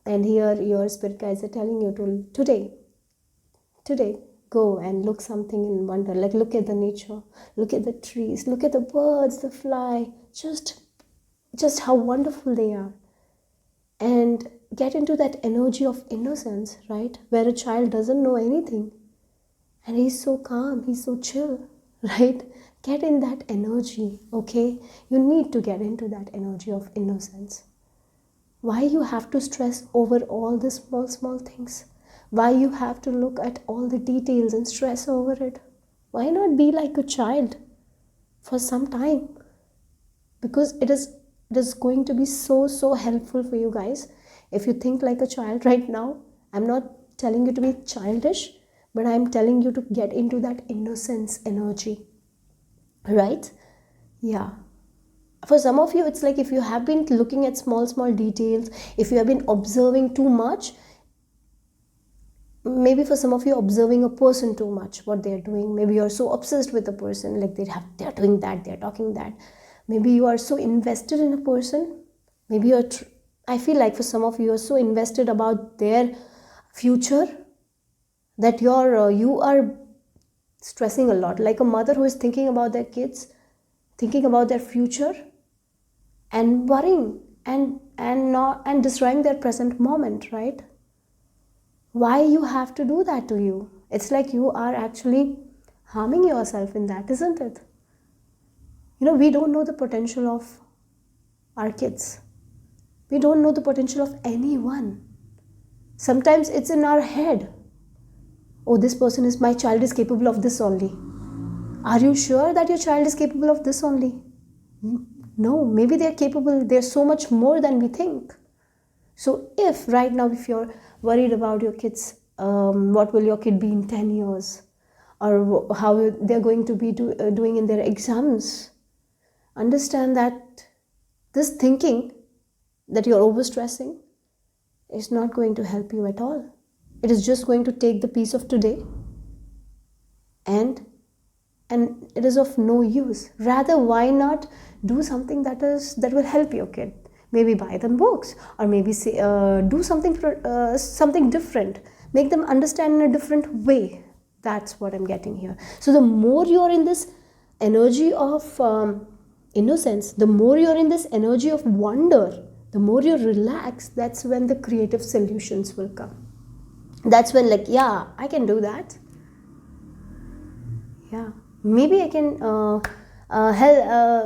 And here your spirit guides are telling you to today go and look something in wonder. Like look at the nature, look at the trees, look at the birds, the fly, just how wonderful they are. And get into that energy of innocence, right? Where a child doesn't know anything. And he's so calm, he's so chill, right? Get in that energy, okay? You need to get into that energy of innocence. Why you have to stress over all the small things? Why you have to look at all the details and stress over it? Why not be like a child for some time? Because it is going to be so helpful for you guys. If you think like a child right now, I'm not telling you to be childish, but I'm telling you to get into that innocence energy. Right? Yeah. For some of you, it's like if you have been looking at small details, if you have been observing too much, maybe for some of you observing a person too much, what they're doing, maybe you're so obsessed with a person, like they're doing that, they're talking that. Maybe you are so invested in a person. Maybe I feel like for some of you are so invested about their future that you are stressing a lot, like a mother who is thinking about their kids, thinking about their future, and worrying and destroying their present moment, right? Why you have to do that to you? It's like you are actually harming yourself in that, isn't it? We don't know the potential of our kids. We don't know the potential of anyone. Sometimes it's in our head. Oh, my child is capable of this only. Are you sure that your child is capable of this only? No, maybe they're so much more than we think. So if right now, if you're worried about your kids' what will your kid be in 10 years, or how they're going to be doing in their exams. Understand that this thinking that you're overstressing is not going to help you at all. It is just going to take the peace of today, and it is of no use. Rather, why not do something that will help your kid? Maybe buy them books, or maybe say, do something different. Make them understand in a different way. That's what I'm getting here. So the more you're in this energy of innocence, the more you're in this energy of wonder, the more you relax, that's when the creative solutions will come. That's when, like, yeah, I can do that. Yeah, maybe I can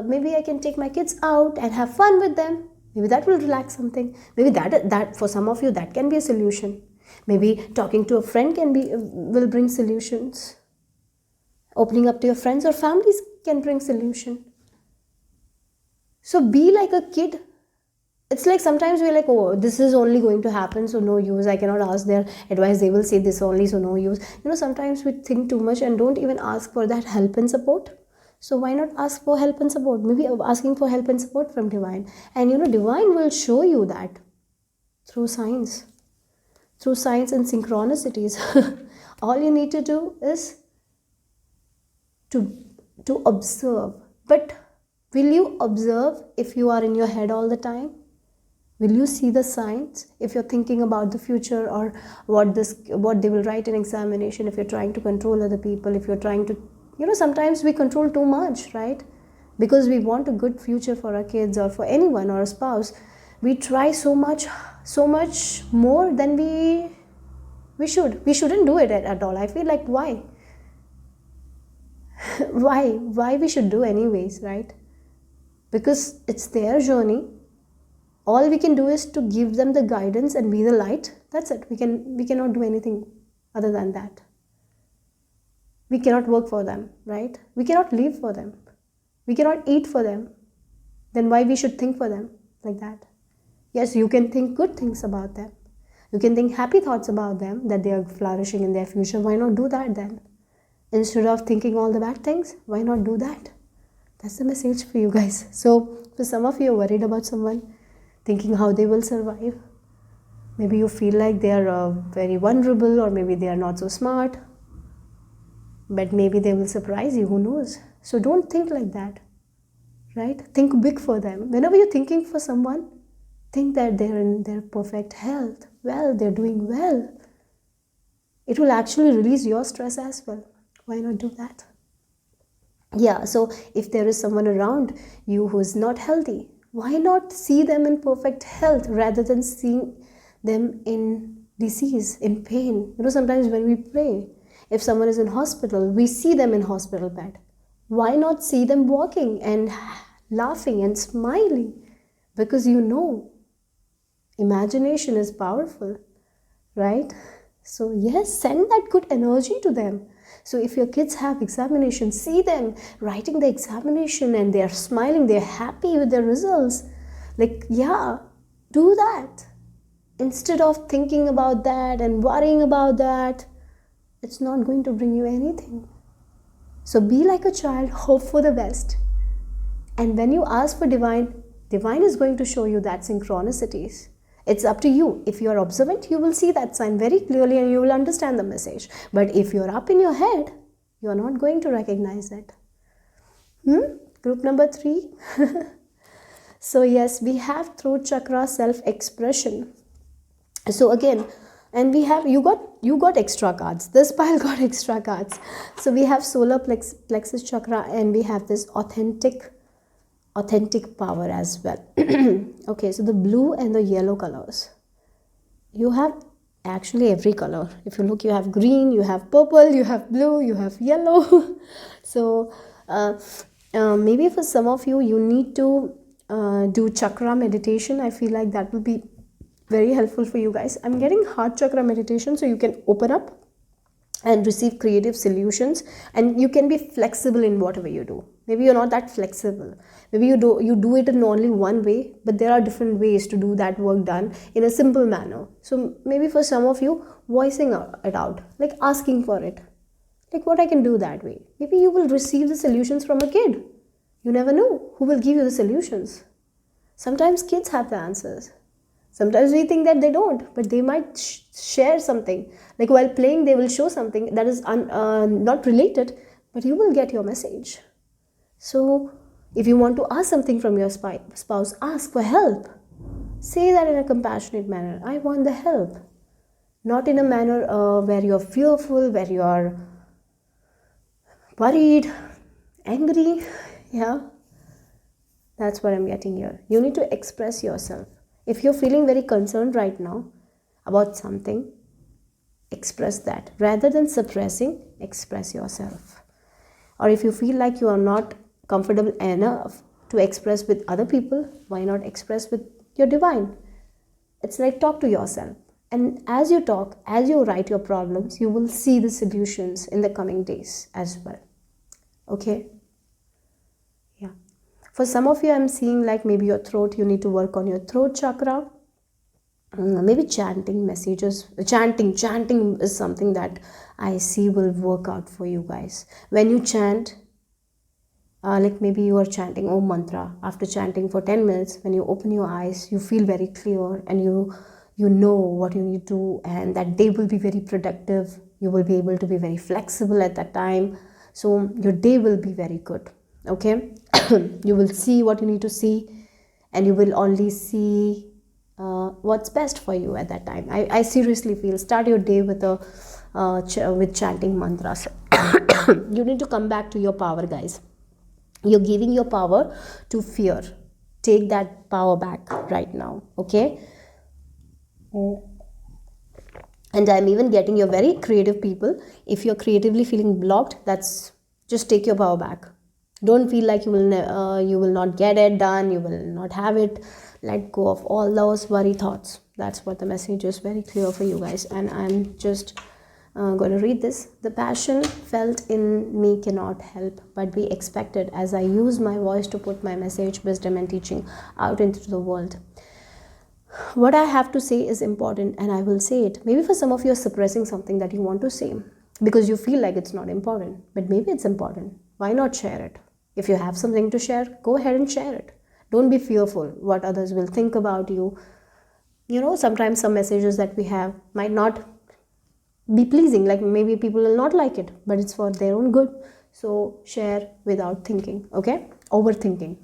maybe I can take my kids out and have fun with them. Maybe that will relax something. Maybe that for some of you, that can be a solution. Maybe talking to a friend will bring solutions. Opening up to your friends or families can bring solution. So be like a kid. It's like sometimes we're like, oh, this is only going to happen, so no use. I cannot ask their advice. They will say this only, so no use. Sometimes we think too much and don't even ask for that help and support. So why not ask for help and support? Maybe asking for help and support from Divine. And Divine will show you that through signs and synchronicities. All you need to do is to observe. But will you observe if you are in your head all the time? Will you see the signs if you're thinking about the future, or what they will write in examination, if you're trying to control other people, if you're trying to, sometimes we control too much, right? Because we want a good future for our kids or for anyone or a spouse. We try so much more than we should. We shouldn't do it at all. I feel like, why? Why we should do anyways, right? Because it's their journey. All we can do is to give them the guidance and be the light. That's it. We cannot do anything other than that. We cannot work for them, right? We cannot live for them. We cannot eat for them. Then why we should think for them like that? Yes, you can think good things about them. You can think happy thoughts about them, that they are flourishing in their future. Why not do that then? Instead of thinking all the bad things, why not do that? That's the message for you guys. So for some of you are worried about someone, thinking how they will survive. Maybe you feel like they are very vulnerable, or maybe they are not so smart. But maybe they will surprise you, who knows? So don't think like that, right? Think big for them. Whenever you're thinking for someone, think that they're in their perfect health. Well, they're doing well. It will actually release your stress as well. Why not do that? Yeah, so if there is someone around you who is not healthy, why not see them in perfect health rather than seeing them in disease, in pain? Sometimes when we pray, if someone is in hospital, we see them in hospital bed. Why not see them walking and laughing and smiling? Because imagination is powerful, right? So yes, send that good energy to them. So if your kids have examinations, see them writing the examination and they're smiling, they're happy with their results. Like, yeah, do that. Instead of thinking about that and worrying about that, it's not going to bring you anything. So be like a child, hope for the best. And when you ask for Divine is going to show you that synchronicities. It's up to you. If you are observant, you will see that sign very clearly and you will understand the message. But if you're up in your head, you are not going to recognize it. Group number 3. So yes, we have throat chakra self-expression. So again, and we have, you got extra cards. This pile got extra cards. So we have solar plexus chakra, and we have this authentic power as well. Okay, so the blue and the yellow colors. You have actually every color. If you look, you have green, you have purple, you have blue, you have yellow. So maybe for some of you, you need to do chakra meditation. I feel like that will be very helpful for you guys. I'm getting heart chakra meditation, so you can open up and receive creative solutions. And you can be flexible in whatever you do. Maybe you're not that flexible. Maybe you do it in only one way, but there are different ways to do that work done in a simple manner. So maybe for some of you, voicing it out, like asking for it, like what I can do that way. Maybe you will receive the solutions from a kid. You never know who will give you the solutions. Sometimes kids have the answers. Sometimes we think that they don't, but they might share something. Like while playing, they will show something that is not related, but you will get your message. So if you want to ask something from your spouse, ask for help. Say that in a compassionate manner. I want the help. Not in a manner where you're fearful, where you're worried, angry. Yeah, that's what I'm getting here. You need to express yourself. If you're feeling very concerned right now about something, express that. Rather than suppressing, express yourself. Or if you feel like you are not comfortable enough to express with other people, why not express with your divine? It's like talk to yourself. And as you talk, as you write your problems, you will see the solutions in the coming days as well. Okay? Yeah. For some of you, I'm seeing like maybe your throat, you need to work on your throat chakra. Maybe chanting messages. Chanting is something that I see will work out for you guys. When you chant, like maybe you are chanting Om mantra. After chanting for 10 minutes, when you open your eyes, you feel very clear and you know what you need to do, and that day will be very productive. You will be able to be very flexible at that time. So your day will be very good. Okay? You will see what you need to see, and you will only see what's best for you at that time. I seriously feel start your day with chanting mantras. You need to come back to your power, guys. You're giving your power to fear. Take that power back right now. Okay? And I'm even getting you're very creative people. If you're creatively feeling blocked, that's just take your power back. Don't feel like you will not get it done, you will not have it. Let go of all those worry thoughts. That's what the message is very clear for you guys. And I'm just going to read this. The passion felt in me cannot help but be expected as I use my voice to put my message, wisdom and teaching out into the world. What I have to say is important and I will say it. Maybe for some of you are suppressing something that you want to say because you feel like it's not important, but maybe it's important. Why not share it? If you have something to share, go ahead and share it. Don't be fearful what others will think about you. You know, sometimes some messages that we have might not be pleasing, like maybe people will not like it, but it's for their own good. So share without thinking, okay? Overthinking.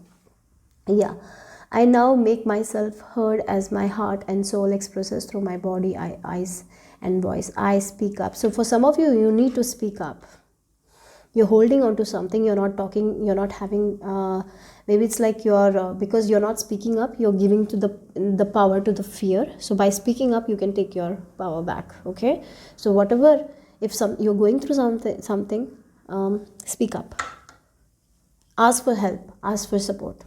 Yeah. I now make myself heard as my heart and soul expresses through my body, eyes and voice. I speak up. So for some of you, you need to speak up. You're holding on to something, you're not talking, you're not having, maybe it's like you're, because you're not speaking up, you're giving to the power to the fear. So by speaking up, you can take your power back, okay? So whatever, if you're going through something, speak up. Ask for help, ask for support.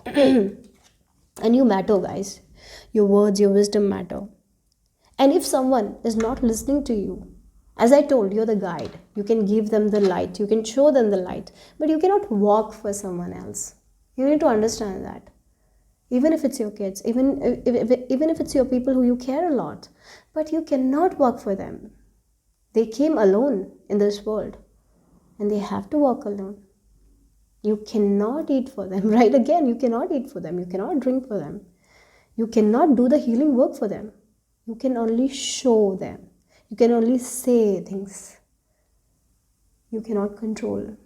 And you matter, guys. Your words, your wisdom matter. And if someone is not listening to you, as I told, you're the guide. You can give them the light. You can show them the light. But you cannot walk for someone else. You need to understand that. Even if it's your kids, even if it's your people who you care a lot. But you cannot walk for them. They came alone in this world. And they have to walk alone. You cannot eat for them. Right? Again, you cannot eat for them. You cannot drink for them. You cannot do the healing work for them. You can only show them. You can only say things. You cannot control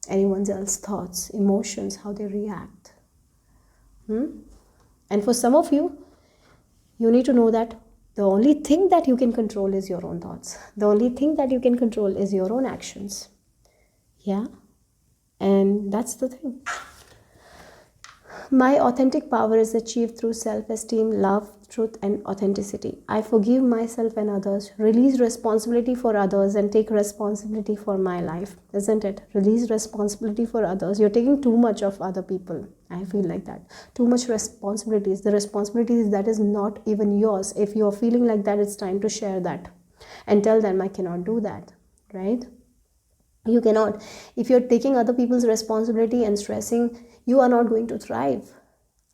anyone else's thoughts, emotions, how they react. And for some of you, you need to know that the only thing that you can control is your own thoughts. The only thing that you can control is your own actions. Yeah? And that's the thing. My authentic power is achieved through self-esteem, love, truth, and authenticity. I forgive myself and others, release responsibility for others, and take responsibility for my life. Isn't it? Release responsibility for others. You're taking too much of other people. I feel like that. Too much responsibilities. The responsibilities that is not even yours. If you're feeling like that, it's time to share that. and tell them I cannot do that, right? You cannot. If you're taking other people's responsibility and stressing, you are not going to thrive.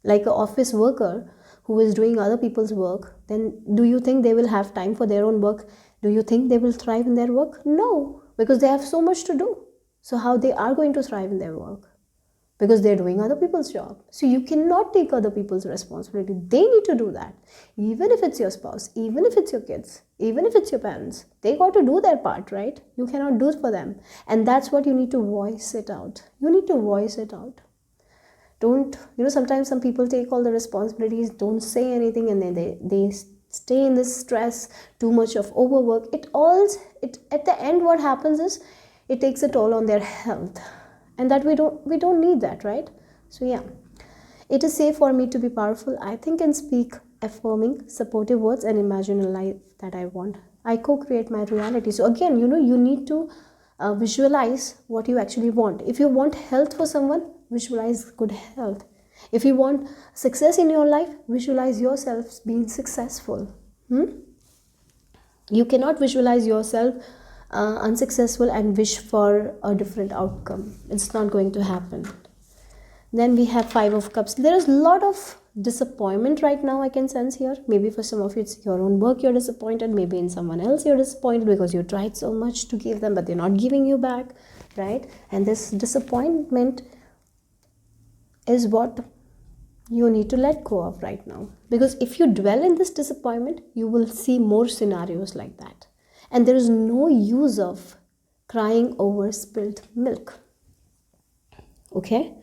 Like an office worker who is doing other people's work, then do you think they will have time for their own work? Do you think they will thrive in their work? No, because they have so much to do. So how they are going to thrive in their work? Because they're doing other people's job. So you cannot take other people's responsibility. They need to do that. Even if it's your spouse, even if it's your kids, even if it's your parents, they got to do their part, right? You cannot do it for them. And that's what you need to voice it out. You need to voice it out. Don't, sometimes some people take all the responsibilities, don't say anything, and then they stay in this stress, too much of overwork. At the end, what happens is it takes a toll on their health. And that we don't need that, right? So yeah, it is safe for me to be powerful, I think, and speak affirming, supportive words and imagine a life that I want. I co-create my reality. So again, you need to visualize what you actually want. If you want health for someone, visualize good health. If you want success in your life, visualize yourself being successful. You cannot visualize yourself unsuccessful and wish for a different outcome. It's not going to happen. Then we have 5 of Cups. There is a lot of disappointment right now I can sense here. Maybe for some of you it's your own work you're disappointed. Maybe in someone else you're disappointed because you tried so much to give them but they're not giving you back, right? And this disappointment is what you need to let go of right now. Because if you dwell in this disappointment, you will see more scenarios like that. And there is no use of crying over spilled milk. Okay?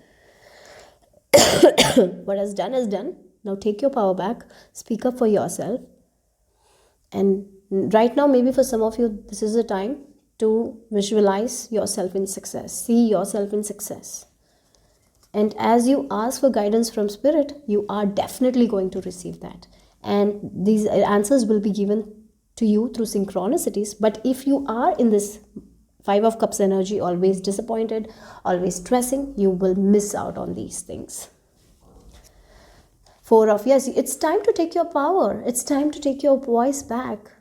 What is done is done. Now take your power back. Speak up for yourself. And right now, maybe for some of you, this is the time to visualize yourself in success. See yourself in success. And as you ask for guidance from Spirit, you are definitely going to receive that. And these answers will be given to you through synchronicities. But if you are in this 5 of Cups energy, always disappointed, always stressing, you will miss out on these things. 4 of, yes, it's time to take your power. It's time to take your voice back.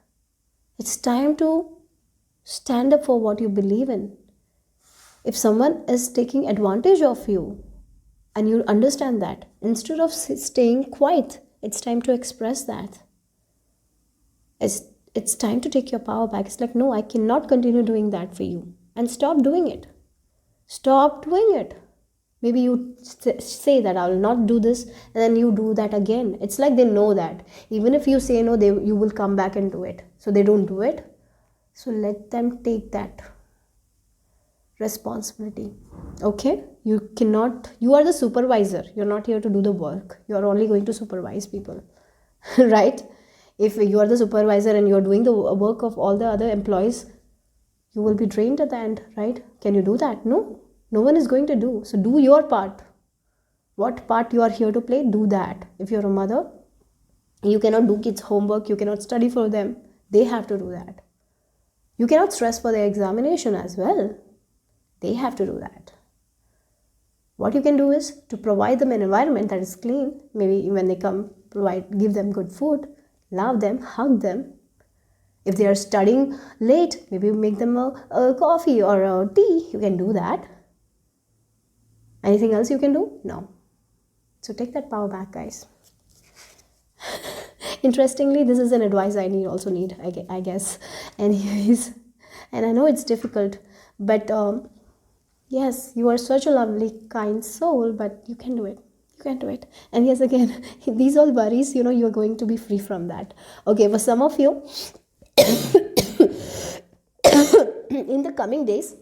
It's time to stand up for what you believe in. If someone is taking advantage of you and you understand that, instead of staying quiet, it's time to express that. It's time to take your power back. It's like, no, I cannot continue doing that for you. And stop doing it. Stop doing it. Maybe you say that I will not do this, and then you do that again. It's like they know that. Even if you say no, you will come back and do it. So they don't do it. So let them take that responsibility. Okay? You are the supervisor. You're not here to do the work. You're only going to supervise people. Right? If you are the supervisor and you're doing the work of all the other employees, you will be drained at the end, right? Can you do that? No one is going to do. So do your part. What part you are here to play, do that. If you're a mother, you cannot do kids' homework, you cannot study for them. They have to do that. You cannot stress for their examination as well. They have to do that. What you can do is to provide them an environment that is clean. Maybe when they come, give them good food. Love them, hug them. If they are studying late, maybe make them a coffee or a tea. You can do that. Anything else you can do? No. So take that power back, guys. Interestingly, this is an advice I also need, I guess. Anyways, and I know it's difficult, but yes, you are such a lovely, kind soul, but you can do it. You can do it. And yes, again, these all worries, you're going to be free from that. Okay, for some of you, in the coming days,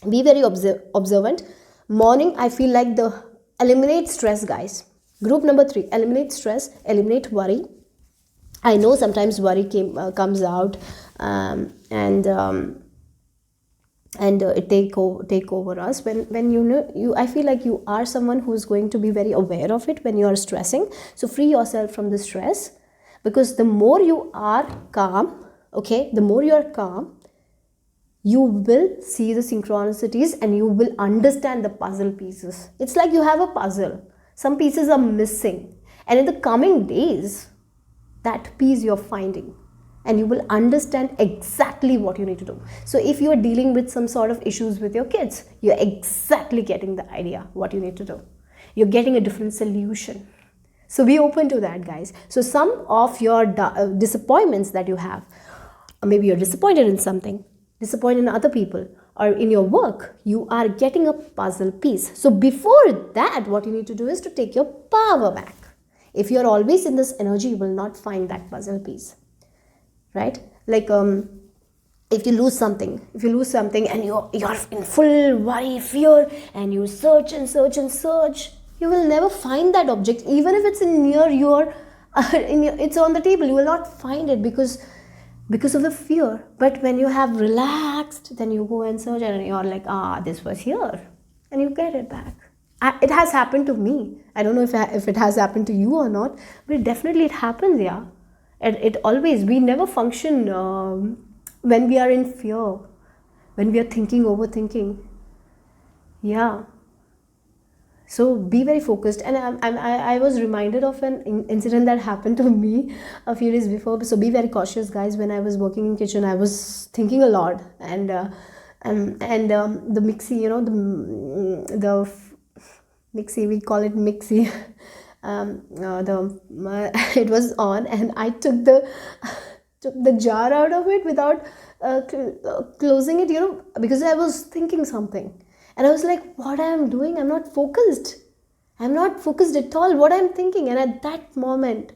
be very observant. Morning, I feel like eliminate stress, guys. Group number 3, eliminate stress, eliminate worry. I know sometimes worry comes out and it take over us when I feel like you are someone who's going to be very aware of it when you are stressing. So free yourself from the stress, because the more you are calm, okay, the more you are calm, you will see the synchronicities and you will understand the puzzle pieces. It's like you have a puzzle. Some pieces are missing, and in the coming days, that piece you're finding. and you will understand exactly what you need to do. So if you are dealing with some sort of issues with your kids, you're exactly getting the idea what you need to do. You're getting a different solution. So be open to that, guys. So some of your disappointments that you have, or maybe you're disappointed in something, disappointed in other people, or in your work, you are getting a puzzle piece. So before that, what you need to do is to take your power back. If you're always in this energy, you will not find that puzzle piece, right? Like if you lose something and you're in full worry, fear, and you search and search and search, you will never find that object. Even if it's near your it's on the table, you will not find it because of the fear. But when you have relaxed, then you go and search and you're like, this was here, and you get it back. It has happened to me. I don't know if it has happened to you or not, but definitely it happens. Yeah, it always, we never function when we are in fear, when we are overthinking. Yeah. So be very focused. And I was reminded of an incident that happened to me a few days before. So be very cautious, guys. When I was working in kitchen, I was thinking a lot, and the mixie, the mixie, we call it mixie. It was on, and I took the jar out of it without closing it, because I was thinking something. And I was like, what I am doing? I'm not focused. I'm not focused at all what I'm thinking. And at that moment,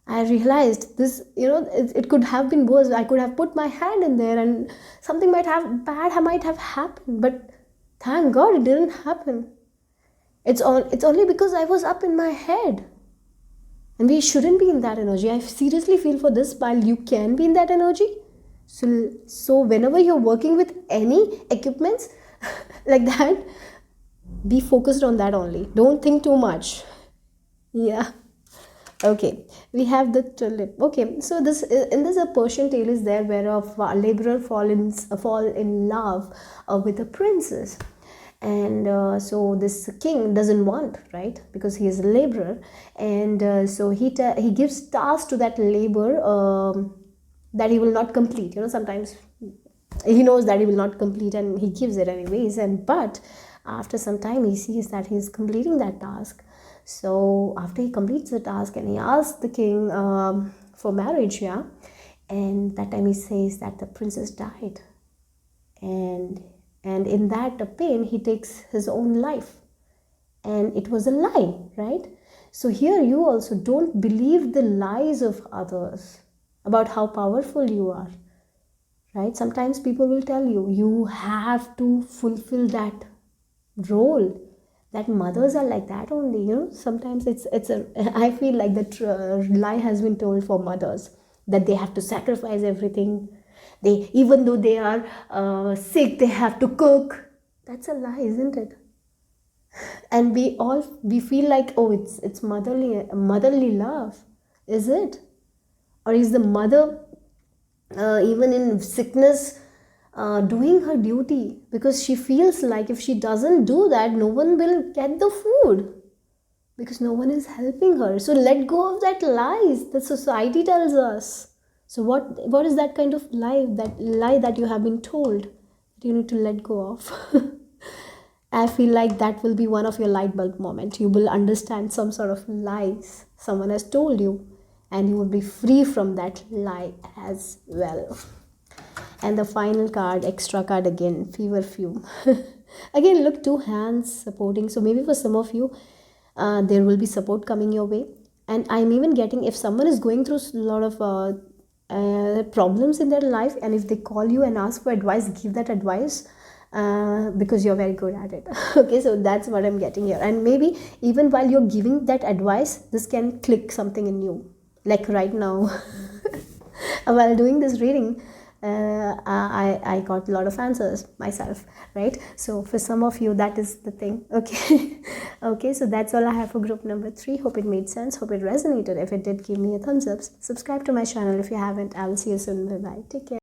I realized this, it could have been worse. I could have put my hand in there and something might have happened. But thank God it didn't happen. It's only because I was up in my head. And we shouldn't be in that energy. I seriously feel for this, while you can be in that energy. So whenever you're working with any equipments, like that, be focused on that only. Don't think too much. Yeah. Okay, we have the tulip. Okay, so this a Persian tale is there, where a laborer fall in love with a princess, and so this king doesn't want, right, because he is a laborer, and so he gives task to that laborer that he will not complete. Sometimes he knows that he will not complete, and he gives it anyways, but after some time he sees that he is completing that task. So after he completes the task, and he asks the king for marriage, yeah, and that time he says that the princess died, and in that pain he takes his own life, and it was a lie, right? So here you also don't believe the lies of others about how powerful you are. Right? Sometimes people will tell you have to fulfill that role. That mothers are like that only. Sometimes I feel like that lie has been told for mothers, that they have to sacrifice everything. Even though they are sick, they have to cook. That's a lie, isn't it? And we feel like, it's motherly love. Is it? Or is the mother even in sickness doing her duty, because she feels like if she doesn't do that, no one will get the food, because no one is helping her? So let go of that lies that society tells us. So what is that kind of lie that you have been told that you need to let go of? I feel like that will be one of your light bulb moment. You will understand some sort of lies someone has told you, and you will be free from that lie as well. And the final card, extra card again, fever fume. Again, look, 2 hands supporting. So maybe for some of you, there will be support coming your way. And I'm even getting, if someone is going through a lot of problems in their life, and if they call you and ask for advice, give that advice, because you're very good at it. Okay, so that's what I'm getting here. And maybe even while you're giving that advice, this can click something in you. Like right now, while doing this reading, I got a lot of answers myself, right? So for some of you, that is the thing. Okay. Okay, so that's all I have for group number 3. Hope it made sense. Hope it resonated. If it did, give me a thumbs up. Subscribe to my channel if you haven't. I will see you soon. Bye bye. Take care.